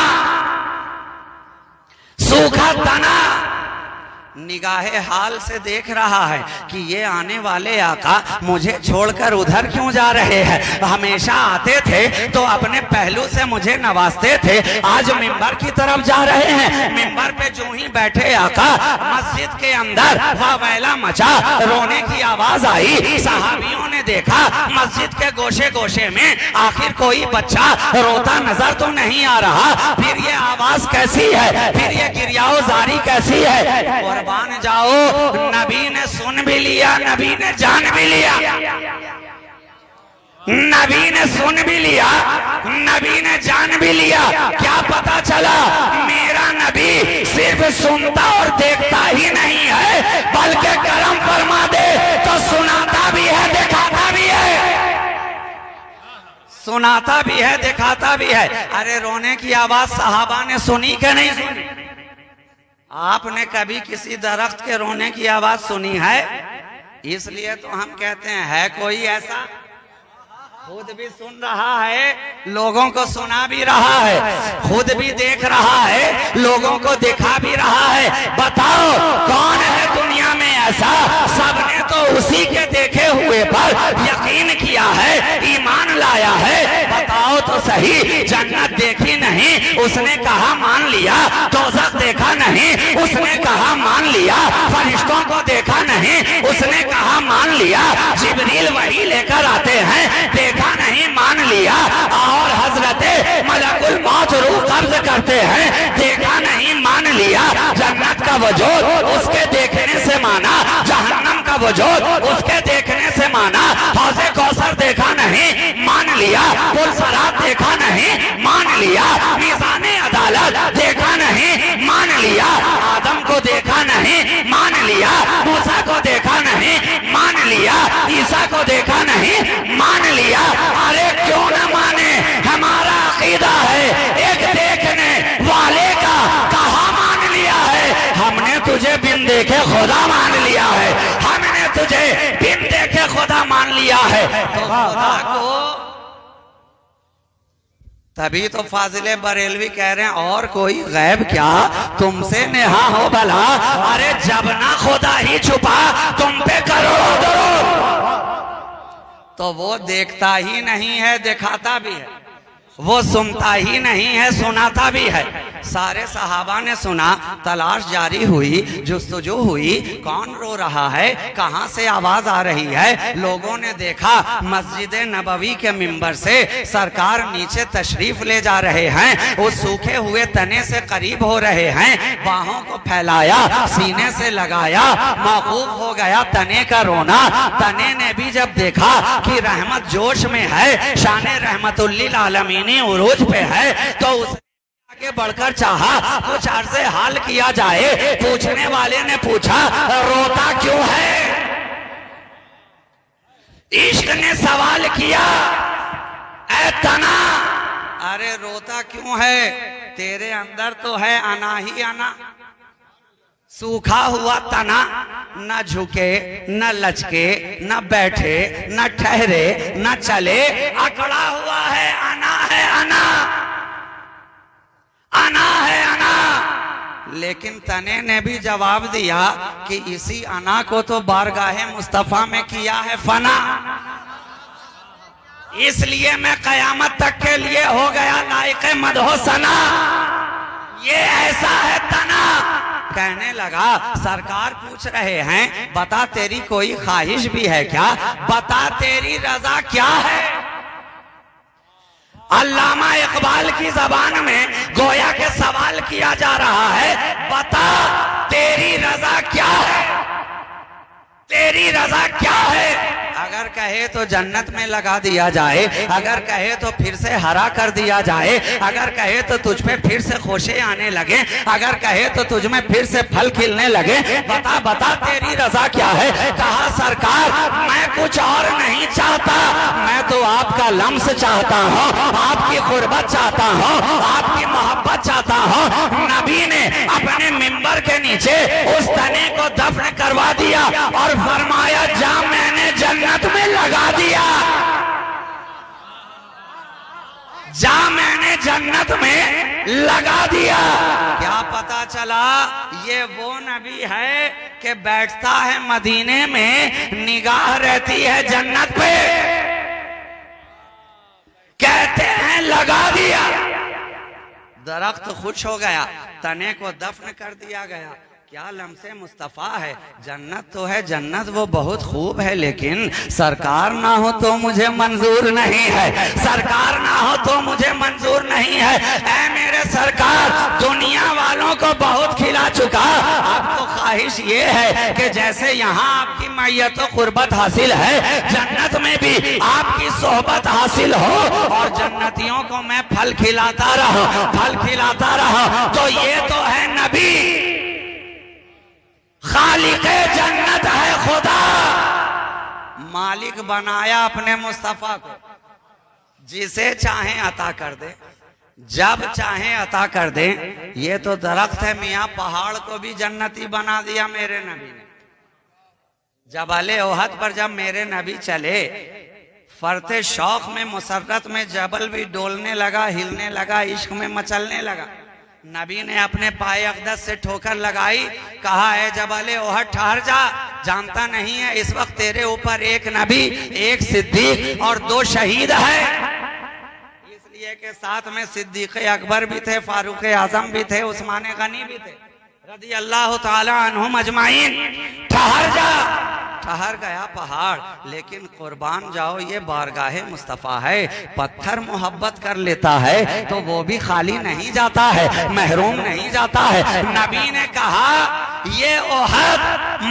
निगाहे हाल से देख रहा है कि ये आने वाले आका मुझे छोड़कर उधर क्यों जा रहे हैं। हमेशा आते थे तो अपने पहलू से मुझे नवाजते थे, आज मिंबर की तरफ जा रहे हैं। मिंबर पे जो ही बैठे आका, मस्जिद के अंदर वावैला मचा, रोने की आवाज आई। सहाबियों ने देखा मस्जिद के गोशे गोशे में आखिर कोई बच्चा रोता नजर तो नहीं आ रहा। फिर ये आवाज कैसी है, फिर ये गिरियाओ जारी कैसी है। कुर्बान जाओ, नबी ने सुन भी लिया, नबी ने जान भी लिया, नबी ने सुन भी लिया, नबी ने जान भी लिया। क्या पता चला, मेरा नबी सिर्फ सुनता और देखता ही नहीं है, बल्कि करम फरमा दे तो सुनाता भी है, दिखाता भी है, सुनाता भी है, दिखाता भी है। अरे रोने की आवाज सहाबा ने सुनी कि नहीं सुनी? आपने कभी किसी दरख्त के रोने की आवाज सुनी है? इसलिए तो हम कहते हैं, है कोई ऐसा खुद भी सुन रहा है, लोगों को सुना भी रहा है, खुद भी देख रहा है, लोगों को दिखा भी रहा है। बताओ कौन है दुनिया में ऐसा? सबने तो उसी के देखे हुए पर यकीन किया है, ईमान लाया है। बताओ तो सही, जन्नत देखी नहीं, उसने कहा मान लिया। दोज़ख देखा नहीं, उसने कहा मान लिया। फरिश्तों को देखा नहीं, उसने कहा मान लिया। जिब्रील वही लेकर आते हैं, देखा नहीं, मान लिया। और हजरते मलकुल मौत रूह कब्ज करते हैं, देखा नहीं, मान लिया। जन्नत का वजूद उसके देखने से माना, जहन्नम का वजूद उसके देखने से माना। हौज़े कौसर देखा नहीं, मान लिया। पुल सरात देखा नहीं, मान लिया। मीज़ाने अदालत देखा नहीं, मान लिया। आदम को देखा नहीं, मान लिया। मूसा को देखा नहीं, मान लिया। ईसा को देखा नहीं, मान लिया। अरे क्यों न माने, हमारा अकीदा है, एक देखने वाले का कहा मान लिया है। हमने तुझे बिन देखे खुदा मान लिया है, हमने तुझे बिन देखे खुदा मान लिया है। तो खुदा को तभी तो फाजिले बरेलवी कह रहे हैं, और कोई गैब क्या तुमसे नेहा हो भला। अरे जब ना खुदा ही छुपा तुम पे करोड़ों दरूद, तो वो देखता ही नहीं है, दिखाता भी है। वो सुनता ही नहीं है, सुनाता भी है। सारे सहाबा ने सुना, तलाश जारी हुई, जुस्तजू हुई, कौन रो रहा है, कहां से आवाज आ रही है। लोगों ने देखा मस्जिद नबवी के मिंबर से सरकार नीचे तशरीफ ले जा रहे हैं, उस सूखे हुए तने से करीब हो रहे हैं, बाहों को फैलाया, सीने से लगाया, मौकूफ हो गया तने का रोना। तने ने भी जब देखा कि रहमत जोश में है, शान रहमतुल लिल आलमीन उरूज पे है, तो उसने आगे बढ़कर चाहा कुछ अर्ज़े हाल किया जाए। पूछने वाले ने पूछा, रोता क्यों है? इश्क ने सवाल किया, ऐ तना, अरे रोता क्यों है? तेरे अंदर तो है अना ही अना, सूखा हुआ तना न झुके न लचके न बैठे न ठहरे न चले, अकड़ा हुआ है अना है अना, अना है अना। लेकिन तने ने भी जवाब दिया कि इसी अना को तो बारगाहे मुस्तफा में किया है फना, इसलिए मैं कयामत तक के लिए हो गया लायक मदहो सना। ये ऐसा है तना। कहने लगा सरकार पूछ रहे हैं बता तेरी कोई ख्वाहिश भी है क्या, बता तेरी रजा क्या है। अल्लामा इकबाल की जबान में गोया के सवाल किया जा रहा है, बता तेरी रजा क्या है, तेरी रजा क्या है। अगर कहे तो जन्नत में लगा दिया जाए, अगर कहे तो फिर से हरा कर दिया जाए, अगर कहे तो तुझ पे फिर से खुशे आने लगे, अगर कहे तो तुझ में फिर से फल खिलने लगे, बता बता तेरी रजा क्या है। कहा सरकार मैं कुछ और नहीं चाहता, मैं तो आपका लम्स चाहता हूँ, आपकी कुर्बत चाहता हूँ, आपकी मोहब्बत चाहता हूँ। नबी ने अपने मिंबर के नीचे उस तने को दफन करवा दिया और फरमाया जा मैंने जन्नत में लगा दिया, जा मैंने जन्नत में लगा दिया। क्या पता चला ये वो नबी है कि बैठता है मदीने में, निगाह रहती है जन्नत पे, कहते हैं लगा दिया। दरख्त खुश हो गया, तने को दफन कर दिया गया। क्या लम्से मुस्तफा है। जन्नत तो है, जन्नत वो बहुत खूब है, लेकिन सरकार ना हो तो मुझे मंजूर नहीं है, सरकार ना हो तो मुझे मंजूर नहीं है। ऐ मेरे सरकार दुनिया वालों को बहुत खिला चुका, आपको ख्वाहिश ये है कि जैसे यहाँ आपकी मैयत व कुर्बत हासिल है, जन्नत में भी आपकी सोहबत हासिल हो और जन्नतियों को मैं फल खिलाता रहा, फल खिलाता रहा। तो ये तो है नबी, खालिक़े जन्नत है खुदा। मालिक बनाया अपने मुस्तफा को, जिसे चाहे अता कर दे, जब चाहे अता कर दे। ये तो दरख्त है मियाँ, पहाड़ को भी जन्नती बना दिया मेरे नबी ने। जबल ओहद पर जब मेरे नबी चले, फरते शौक में मुसर्रत में जबल भी डोलने लगा, हिलने लगा, इश्क में मचलने लगा। नबी ने अपने पाए अक़दस से ठोकर लगाई, कहा है जबल ओहद ठहर जा, जानता नहीं है इस वक्त तेरे ऊपर एक नबी, एक सिद्दीक और 2 शहीद है। इसलिए के साथ में सिद्दीक अकबर भी थे, फारूक आजम भी थे, उस्मान गनी भी थे रज़ी अल्लाह ताला अन्हुम अजमाइन। ठहर जा, ठहर गया पहाड़, लेकिन कुर्बान जाओ ये बारगाहे मुस्तफा है। पत्थर मोहब्बत कर लेता है तो वो भी खाली नहीं जाता है, महरूम नहीं जाता है। नबी ने कहा ये ओहद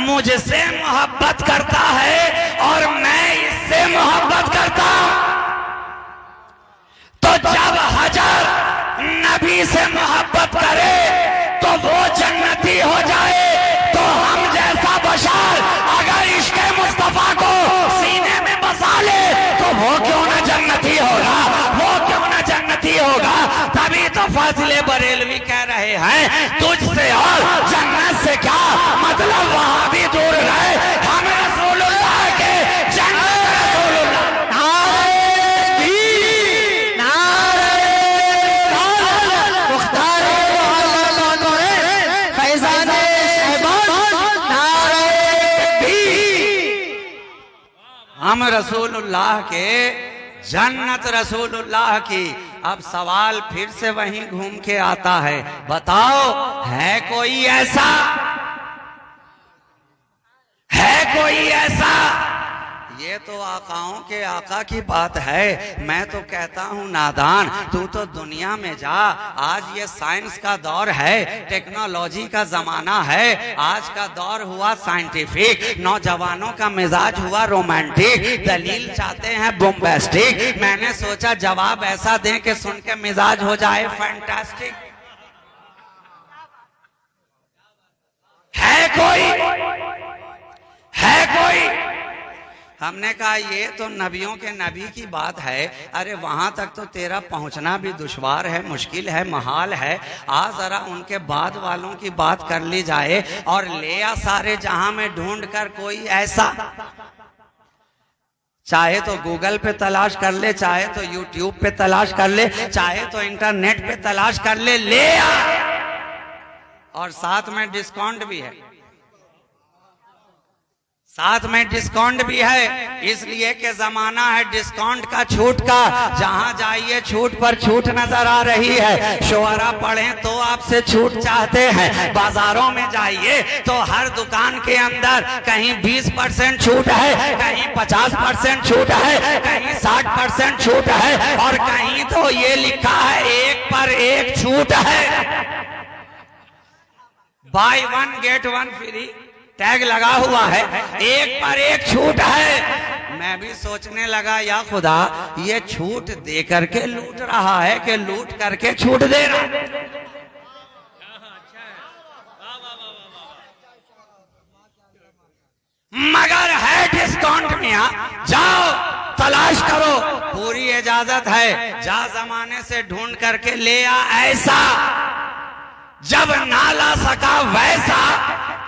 मुझसे मोहब्बत करता है और मैं इससे मोहब्बत करता हूं। तो जब हजर नबी से मोहब्बत करे तो वो जन्नती हो जाए, तो हम जैसा बशर अगर इश्क़ मुस्तफा को सीने में बसा ले तो वो क्यों ना जन्नती होगा, वो क्यों ना जन्नती होगा। तभी तो फाजिले बरेलवी कह रहे हैं तुझसे और जन्नत से क्या मतलब, वहां भी दूर रहे, हम रसूलुल्लाह के जन्नत रसूलुल्लाह। हम रसूलुल्लाह के, जन्नत रसूलुल्लाह की। अब सवाल फिर से वहीं घूम के आता है, बताओ है कोई ऐसा, है कोई ऐसा। ये तो आकाओं के आका की बात है, मैं तो कहता हूँ नादान, तू तो दुनिया में जा। आज ये साइंस का दौर है, टेक्नोलॉजी का जमाना है, आज का दौर हुआ साइंटिफिक, नौजवानों का मिजाज हुआ रोमांटिक, दलील चाहते हैं बोम्बास्टिक। मैंने सोचा जवाब ऐसा दें कि सुन के मिजाज हो जाए फैंटास्टिक। है कोई, है कोई, हमने कहा ये तो नबियों के नबी की बात है, अरे वहां तक तो तेरा पहुंचना भी दुश्वार है, मुश्किल है, महाल है। आ जरा उनके बाद वालों की बात कर ली जाए और ले आ सारे जहां में ढूंढ कर कोई ऐसा, चाहे तो गूगल पे तलाश कर ले, चाहे तो यूट्यूब पे तलाश कर ले, चाहे तो इंटरनेट पे तलाश कर ले, ले आ। और साथ में डिस्काउंट भी है, साथ में डिस्काउंट भी है, इसलिए कि जमाना है डिस्काउंट का, छूट का। जहां जाइए छूट पर छूट नजर आ रही है। शुअरा पढ़ें तो आपसे छूट चाहते हैं। बाजारों में जाइए तो हर दुकान के अंदर कहीं 20% छूट है, कहीं 50% छूट है, कहीं 60% छूट है, और कहीं तो ये लिखा है 1 पर 1 छूट है। बाय 1 गेट 1 फ्री टैग लगा हुआ है, 1 पर 1 छूट है। मैं भी सोचने लगा या खुदा, ये छूट दे करके लूट रहा है कि लूट करके छूट दे रहा है। मगर है डिस्काउंट में, जाओ तलाश करो, पूरी इजाजत है। जा जमाने से ढूंढ करके ले आ ऐसा, जब ना ला सका वैसा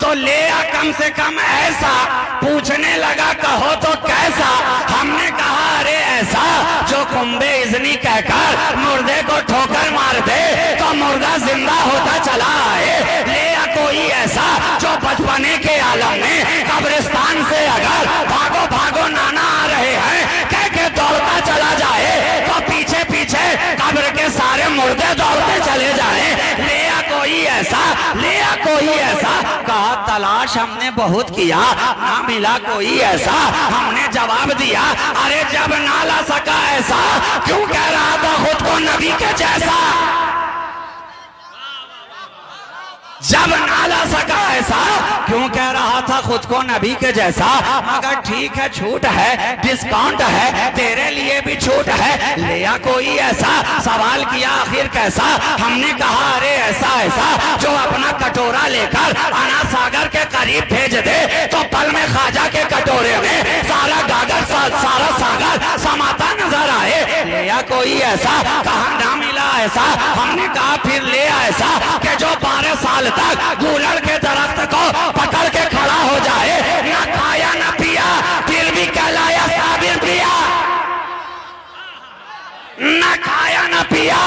तो ले आ कम से कम ऐसा। पूछने लगा कहो तो कैसा, हमने कहा अरे ऐसा जो कुंबे इज़नी कहकर मुर्दे को ठोकर मार दे तो मुर्दा जिंदा होता चला आए। ले आ कोई ऐसा जो बचपने के आलम में कब्रिस्तान से अगर भागो भागो नाना आ रहे हैं कह के दौड़ता चला जाए तो पीछे पीछे कब्र के सारे मुर्दे दौड़ते चले जाए। ले आ कोई ऐसा, ले आ कोई ऐसा। कहा तलाश हमने बहुत किया, ना मिला कोई ऐसा। हमने जवाब दिया अरे जब ना ला सका ऐसा, क्यों कह रहा था खुद को नबी के जैसा। जब ना ला सका ऐसा, क्यों कह रहा था खुद को नबी के जैसा। मगर ठीक है छूट है, डिस्काउंट है, तेरे लिए भी छूट है। ले आ कोई ऐसा। सवाल किया आखिर कैसा, हमने कहा अरे ऐसा ऐसा जो अपना कटोरा लेकर अना सागर के करीब भेज दे तो पल में ख्वाजा के कटोरे में सारा गागर सारा सागर समाता नजर आए। ले आ कोई ऐसा। कहा ना मिला ऐसा। हमने कहा फिर ले आ ऐसा कि जो 12 साल तक गूलड़ के दरख्त को पकड़ के खड़ा हो जाए, ना खाया ना पिया फिर भी कहलाया साबिर प्रिया। न खाया न पिया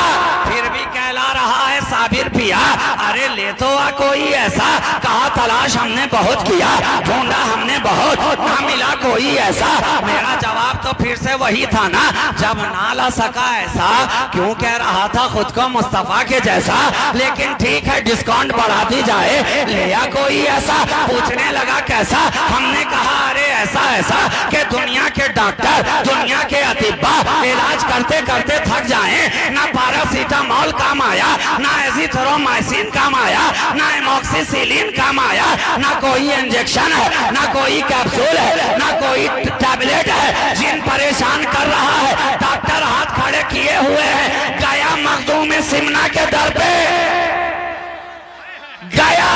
फिर भी कहला रहा है साबिर पिया। अरे ले तो आ कोई ऐसा। कहा तलाश हमने बहुत किया, ढूंढा हमने बहुत, ना मिला कोई ऐसा। मेरा जवाब तो फिर से वही था ना, जब ना ला सका ऐसा, क्यों कह रहा था खुद को मुस्तफा के जैसा। लेकिन ठीक है डिस्काउंट बढ़ा दी जाए। ले आ कोई ऐसा। पूछने लगा कैसा। हमने कहा अरे ऐसा ऐसा कि दुनिया के डॉक्टर, दुनिया के अतिब्बा इलाज करते करते थक जाएं, ना पैरासीटामोल काम आया, ना एजिथ्रोमाइसिन काम आया, ना एमोक्सिसिलिन काम आया, ना कोई इंजेक्शन है, ना कोई कैप्सूल है, ना कोई टैबलेट है। जिन परेशान कर रहा है डॉक्टर हाथ खड़े किए हुए हैं। गया मखदूम सिमना के दर पे गया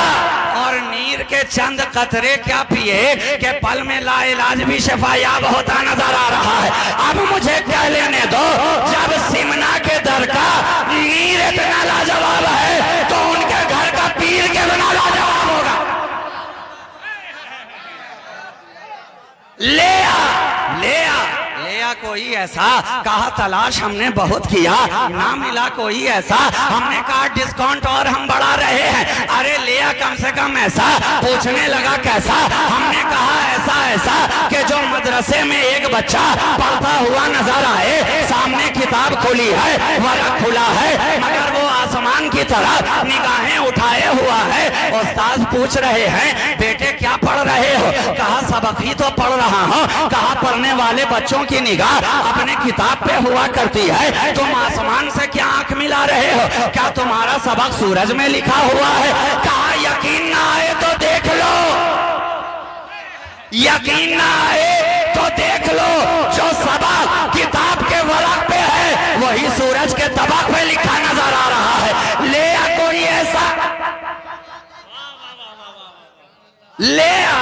और नीर के चंद कतरे क्या पिए कि पल में ला इलाज भी शफायाब होता नजर आ रहा है। अब मुझे कह लेने दो, जब सिमना के दर का नीर इतना लाजवाब है तो उनके घर का पीर के बिना लाजवाब होगा। ले आ ले आ ले आ कोई ऐसा। कहा तलाश हमने बहुत किया, ना मिला कोई ऐसा। हमने कहा डिस्काउंट और हम बढ़ा रहे हैं। अरे ले आ कम से कम ऐसा। पूछने लगा कैसा। हमने कहा ऐसा ऐसा कि जो मदरसे में एक बच्चा पढ़ता हुआ नजर आए, सामने किताब खुली है, वर्क खुला है, मगर वो आसमान की तरफ निगाहें उठाए हुआ है। उस्ताद पूछ रहे हैं बेटे क्या पढ़ रहे हो। कहा सबक ही तो पढ़ रहा हूँ। कहा पढ़ने वाले बच्चों की निगाह अपने किताब पे हुआ करती है, तुम आसमान से क्या आंख मिला रहे हो। क्या तुम्हारा सबक सूरज में लिखा हुआ है। कहा यकीन ना आए तो देख लो, यकीन ना आए तो देख लो। जो सबक किताब के वर्क पे है वही सूरज के तबक पे लिखा नजर आ रहा है। ले आ कोई ऐसा। ले आ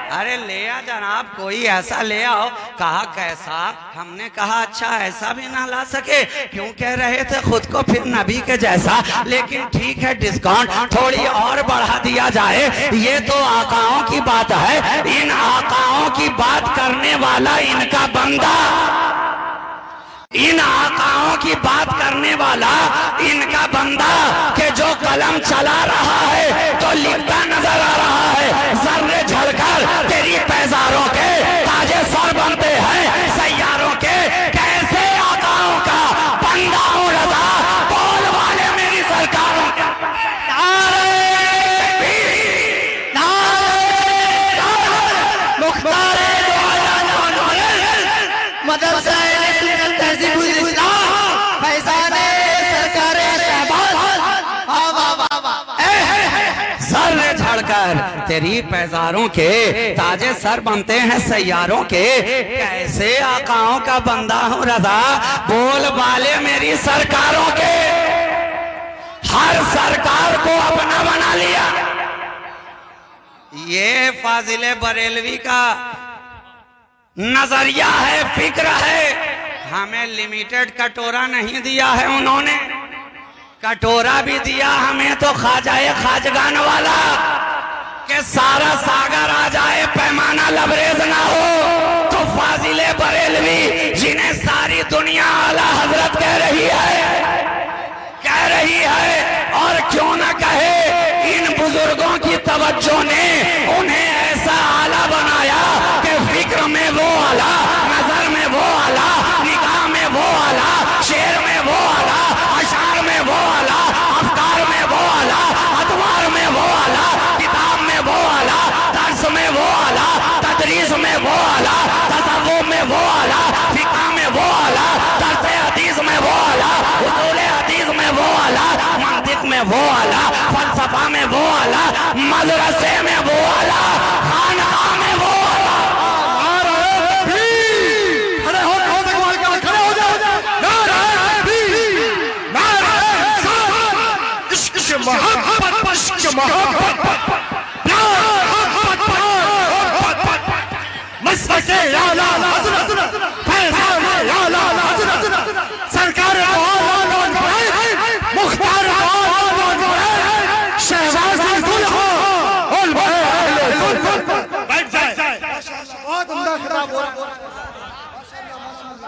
अरे ले आ जनाब, कोई ऐसा ले आओ। कहा कैसा? हमने कहा अच्छा ऐसा भी ना ला सके, क्यों कह रहे थे खुद को फिर नबी के जैसा, लेकिन ठीक है डिस्काउंट थोड़ी और बढ़ा दिया जाए। ये तो आकाओं की बात है, इन आकाओं की बात करने वाला इनका बंदा, इन आकाओं की बात करने वाला इनका बंदा के जो कलम चला रहा है तो लिखता नजर आ रहा है। जर्रे झड़कर तेरी पैजारों के ताजे सर बनते हैं सैयारों के, कैसे आकाओं का बंदा हूँ रजा, बोल वाले मेरी सरकारों के। सर झड़कर तेरी पैजारों के ताजे सर बनते हैं सैयारों के, कैसे आकाओं का बंदा हूँ रजा, बोल वाले मेरी सरकारों के। हर सरकार को अपना बना लिया। ये फाजिले बरेलवी का नजरिया है, फिक्र है। हमें लिमिटेड कटोरा नहीं दिया है उन्होंने, कटोरा भी दिया हमें तो खाजाए खाजगान वाला, कि सारा सागर आ जाए पैमाना लबरेज ना हो। तो फाजिले बरेलवी जिन्हें सारी दुनिया आला हजरत कह रही है, और क्यों ना कहे, इन बुजुर्गों की तवज्जो ने उन्हें ऐसा आला बनाया कि फिक्र में वो आला, नजर में वो आला, निगाह में वो आला, शेर में वो आला, अशार में वो आला, अफकार में वो आला, अतवार में वो आला, किताब में वो आला, दर्स में वो आला, तदरीस में वो आला, तसव्वुफ में वो आला, फिक़ह में वो आला, दर्स हदीस में वो आला, उसूल हदीस में वो आला, मंतिक में वो आला, फलसफा में वो आला, मदरसे में वो आला, खानकाह में वो आला। सरकार मुख्तार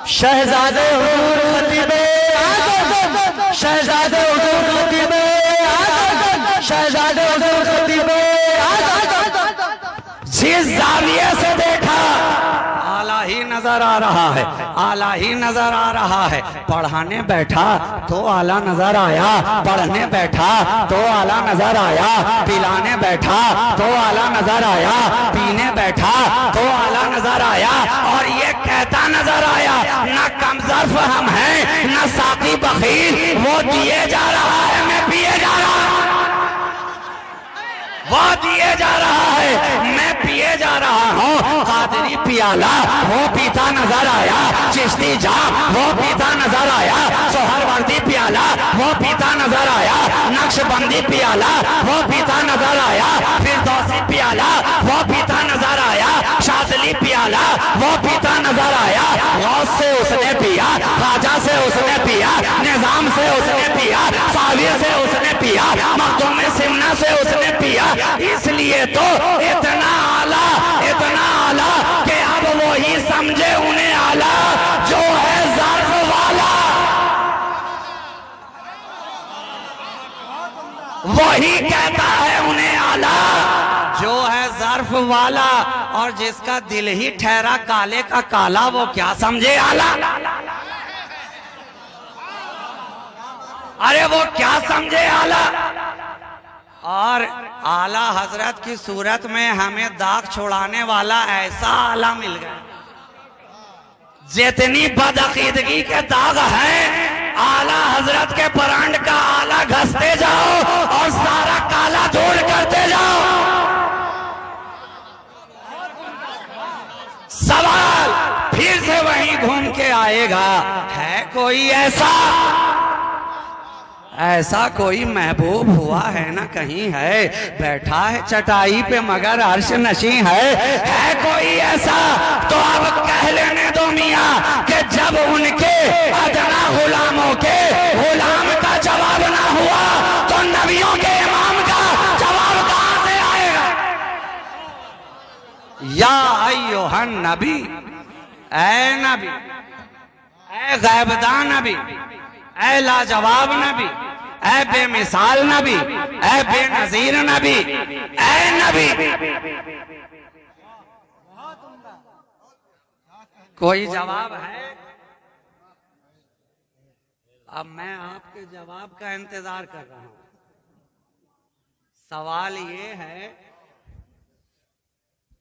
शहजादे हुजूर खतीबे आज़म, शहजादे हुजूर खतीबे आज़म, शहजादे हुजूर खतीबे आज़म। जिस जाविये से देखा आला ही नजर आ रहा है, आला ही नजर आ रहा है। पढ़ाने बैठा तो आला नजर आया, पढ़ने बैठा तो आला नजर आया, पिलाने बैठा तो आला नजर आया, पीने बैठा तो आला नजर आया, और ये कहता नजर आया न कमजर्फ हम हैं न साकी बखील, वो दिए जा रहा है मैं पिए जा रहा हूं, वो दिए जा रहा है मैं पिए जा रहा हूँ। कादरी पियाला वो पीता नजर आया, चिश्ती जाम वो पीता नजर आया, सोहरवर्दी पियाला वो पीता नजर आया, नक्शबंदी पियाला वो पीता नजर आया, फिरदौसी पियाला वो पीता नजर आया, शाज़ली पियाला वो पीता नजर आया। गौस से उसने पिया, ख्वाजा से उसने पिया, निजाम से उसने पिया, साविर से उसने पिया, मखदूम सिमना से उसने पिया। इसलिए तो इतना आला कि अब वो ही समझे उन्हें आला जो है ज़र्फ वाला, वही कहता है उन्हें आला जो है ज़र्फ वाला, और जिसका दिल ही ठहरा काले का काला वो क्या समझे आला। अरे वो क्या समझे आला। और आला हजरत की सूरत में हमें दाग छोड़ाने वाला ऐसा आला मिल गया। जितनी बदअकीदगी के दाग हैं आला हजरत के ब्रांड का आला घसते जाओ और सारा काला दूर करते जाओ। सवाल फिर से वहीं घूम के आएगा, है कोई ऐसा, ऐसा कोई महबूब हुआ है ना कहीं है, बैठा है चटाई पे मगर अर्श नशी है कोई ऐसा? तो अब कह लेने दो मियाँ कि जब उनके अदना गुलामों के गुलाम का जवाब ना हुआ तो नबियों के इमाम का जवाब कहां से आएगा? या अय्युहन नबी, ऐ नबी, ऐ गैबदान नबी, ऐ लाजवाब नबी, ऐ बेमिसाल नबी, ऐ बेनजीर नबी, ऐ नबी। कोई जवाब है? अब मैं आपके जवाब का इंतजार कर रहा हूं। सवाल ये है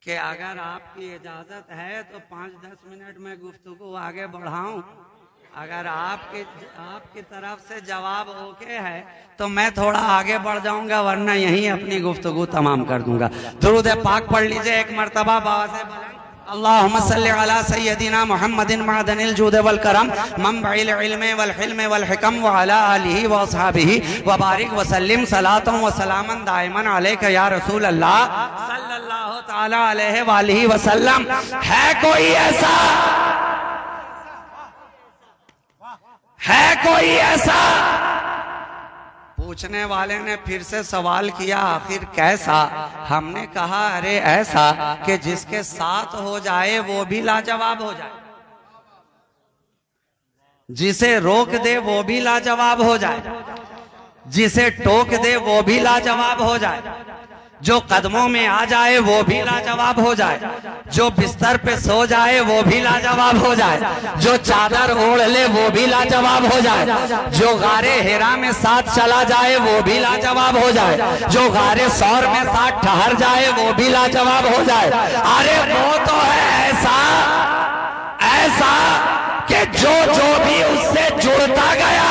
कि अगर आपकी इजाजत है तो 5-10 मिनट में गुफ्तगू आगे बढ़ाऊं। अगर आपकी तरफ से जवाब ओके है तो मैं थोड़ा आगे बढ़ जाऊंगा, वरना यहीं अपनी गुफ्तगू तमाम कर दूंगा। दुरूद पाक पढ़ लीजिए एक मर्तबा बाबा से बुलंद। अल्लाहुम्मा सल्ली अला सय्यदिना मुहम्मदिन मअदनिल जूद वल करम मंबइल इल्म वल हिल्म वल हिकम व अला आलिहि व अस्हाबिहि व बारिक व सल्लिम सलातन व सलामन दाइमन अलैका या रसूल अल्लाह सल्लल्लाहु तआला अलैहि व आलिहि व सल्लम। है कोई ऐसा? है कोई ऐसा? पूछने वाले ने फिर से सवाल किया, आखिर कैसा? हमने कहा अरे ऐसा कि जिसके साथ हो जाए वो भी लाजवाब हो जाए, जिसे रोक दे वो भी लाजवाब हो जाए, जिसे टोक दे वो भी लाजवाब हो जाए, जो कदमों में आ जाए वो भी लाजवाब हो जाए, जो बिस्तर पे सो जाए वो भी लाजवाब हो जाए, जो चादर ओढ़ ले वो भी लाजवाब हो जाए, जो गारे हेरा में साथ चला जाए वो भी लाजवाब हो जाए, जो गारे सौर में साथ ठहर जाए वो भी लाजवाब हो जाए। अरे वो तो है ऐसा ऐसा कि जो भी उससे जुड़ता गया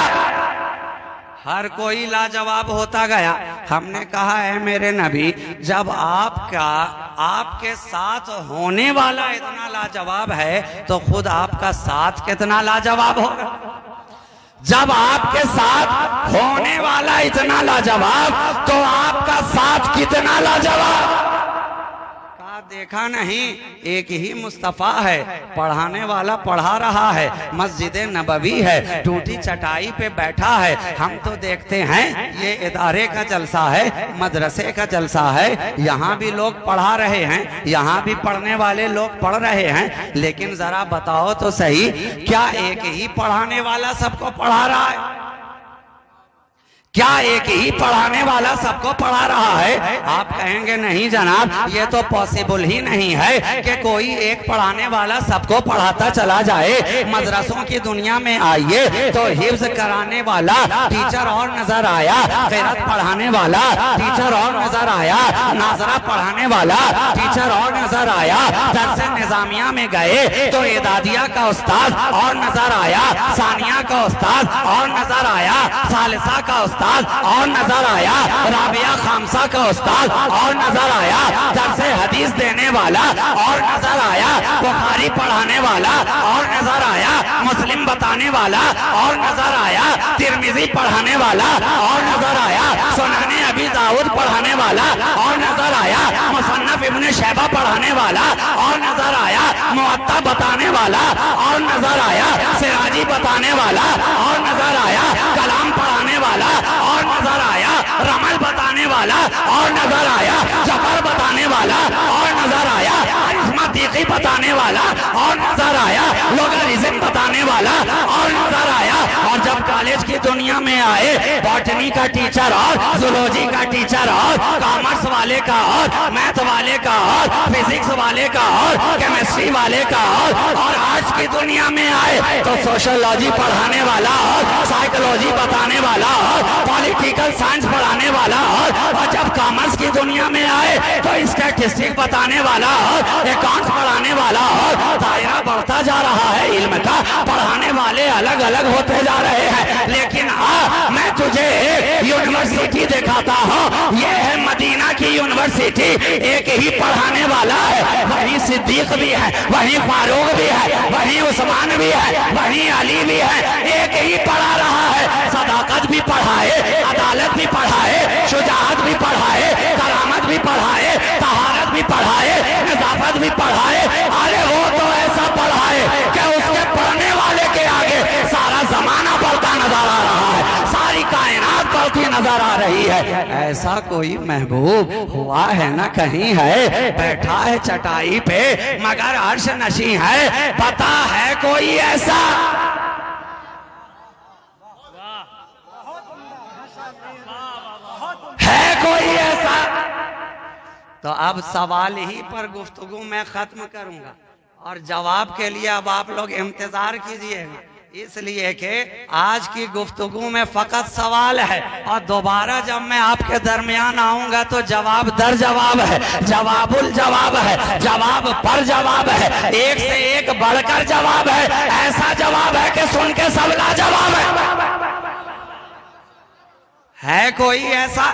हर कोई लाजवाब होता गया। हमने कहा है मेरे नबी, जब आपके साथ होने वाला इतना लाजवाब है तो खुद आपका साथ कितना लाजवाब होगा। जब आपके साथ होने वाला इतना लाजवाब तो आपका साथ कितना लाजवाब। देखा नहीं, एक ही मुस्तफा है, पढ़ाने वाला पढ़ा रहा है, मस्जिद नबवी है, टूटी चटाई पे बैठा है। हम तो देखते हैं ये इदारे का जलसा है, मदरसे का जलसा है, यहाँ भी लोग पढ़ा रहे हैं, यहाँ भी पढ़ने वाले लोग पढ़ रहे हैं। लेकिन जरा बताओ तो सही, क्या एक ही पढ़ाने वाला सबको पढ़ा रहा है? क्या एक ही पढ़ाने वाला सबको पढ़ा रहा है? आप कहेंगे नहीं जनाब, ये तो पॉसिबल ही नहीं है कि कोई एक पढ़ाने वाला सबको पढ़ाता चला जाए। मदरसों की दुनिया में आइए तो हिफ्ज कराने वाला टीचर और नजर आया, क़िरात पढ़ाने वाला टीचर और नजर आया, नाज़रा पढ़ाने वाला टीचर और नजर आया। दरसे निजामिया में गए तो एदादिया का उस्ताद और नजर आया, सानिया का उस्ताद और नजर आया, सालिसा का उस्ताद और नजर आया, राबिया खामसा का उस्ताद और नजर आया, दरसे हदीस देने वाला और नजर आया, बुखारी पढ़ाने वाला और नजर आया, मुस्लिम बताने वाला और नजर आया, तिरमिजी पढ़ाने वाला और नजर आया, सुनाने अबी दाऊद पढ़ाने वाला और नजर आया, मुसन्नफ इब्न शैबा पढ़ाने वाला और नजर आया, मुअत्ता बताने वाला और नजर आया, सिराजी बताने वाला और नजर आया, कलाम पढ़ाने वाला और नजर आया, रमल बताने वाला और नजर आया, जफर बताने वाला और नजर आया, अरिथमेटिक बताने वाला और नजर आया, लोगरिथम बताने वाला और नजर आया। और जब कॉलेज की दुनिया में आए, बॉटनी का टीचर और जूलॉजी का टीचर और कॉमर्स वाले का और मैथ वाले का और फिजिक्स वाले का और केमिस्ट्री वाले का और आर्ट्स की दुनिया में आए तो सोशियोलॉजी पढ़ाने वाला और साइकोलॉजी बताने वाला और पॉलिटिकल साइंस पढ़ाने वाला और जब कॉमर्स की दुनिया में आए तो स्टैटिस्टिक्स बताने वाला और अकाउंट्स पाक पढ़ाने वाला और दायरा बढ़ता जा रहा है इल्म का, पढ़ाने वाले अलग अलग होते जा रहे हैं। लेकिन मैं तुझे यूनिवर्सिटी दिखाता हूँ, ये है मदीना की यूनिवर्सिटी। एक ही पढ़ाने वाला है, वहीं सिद्दीक भी है, वहीं फारूक भी है, वहीं उस्मान भी है, वहीं अली भी है। एक ही पढ़ा रहा है, सदाकत भी पढ़ाए, अदालत भी पढ़ाए, शुजाअत भी पढ़ाए, करामत भी पढ़ाए, तहारत भी पढ़ाए, नज़ाफत भी पढ़ाए। अरे वो तो ऐसा पढ़ाए कि उसके पढ़ने वाले के आगे सारा जमाना पढ़ता नजर आ रहा है, सारी कायनात पढ़ती नजर आ रही है। ऐसा कोई महबूब हुआ है ना कहीं है, बैठा है चटाई पे मगर अर्श नशी है। पता है कोई ऐसा? है कोई ऐसा? तो अब सवाल ही पर गुफ्तगू मैं खत्म करूंगा और जवाब के लिए अब आप लोग इंतजार कीजिएगा, इसलिए कि आज की गुफ्तगू में फकत सवाल है और दोबारा जब मैं आपके दरमियान आऊंगा तो जवाब दर जवाब है, जवाबुल जवाब है, जवाब पर जवाब है, एक से एक बढ़कर जवाब है। ऐसा जवाब है कि सुन के सब लाजवाब है कोई ऐसा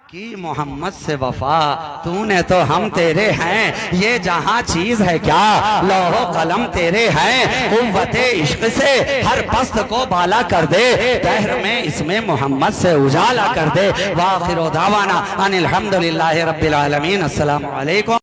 कि मोहम्मद से वफा तूने तो हम तेरे हैं, ये जहां चीज है क्या लौहो कलम तेरे हैं। कुव्वते इश्क से हर पस्त को बाला कर दे, दहर में इसमें मोहम्मद से उजाला कर दे। वाखिर दावाना अनिल हम्दुलिल्लाहि रब्बिल आलमीन। अस्सलामु अलैकुम।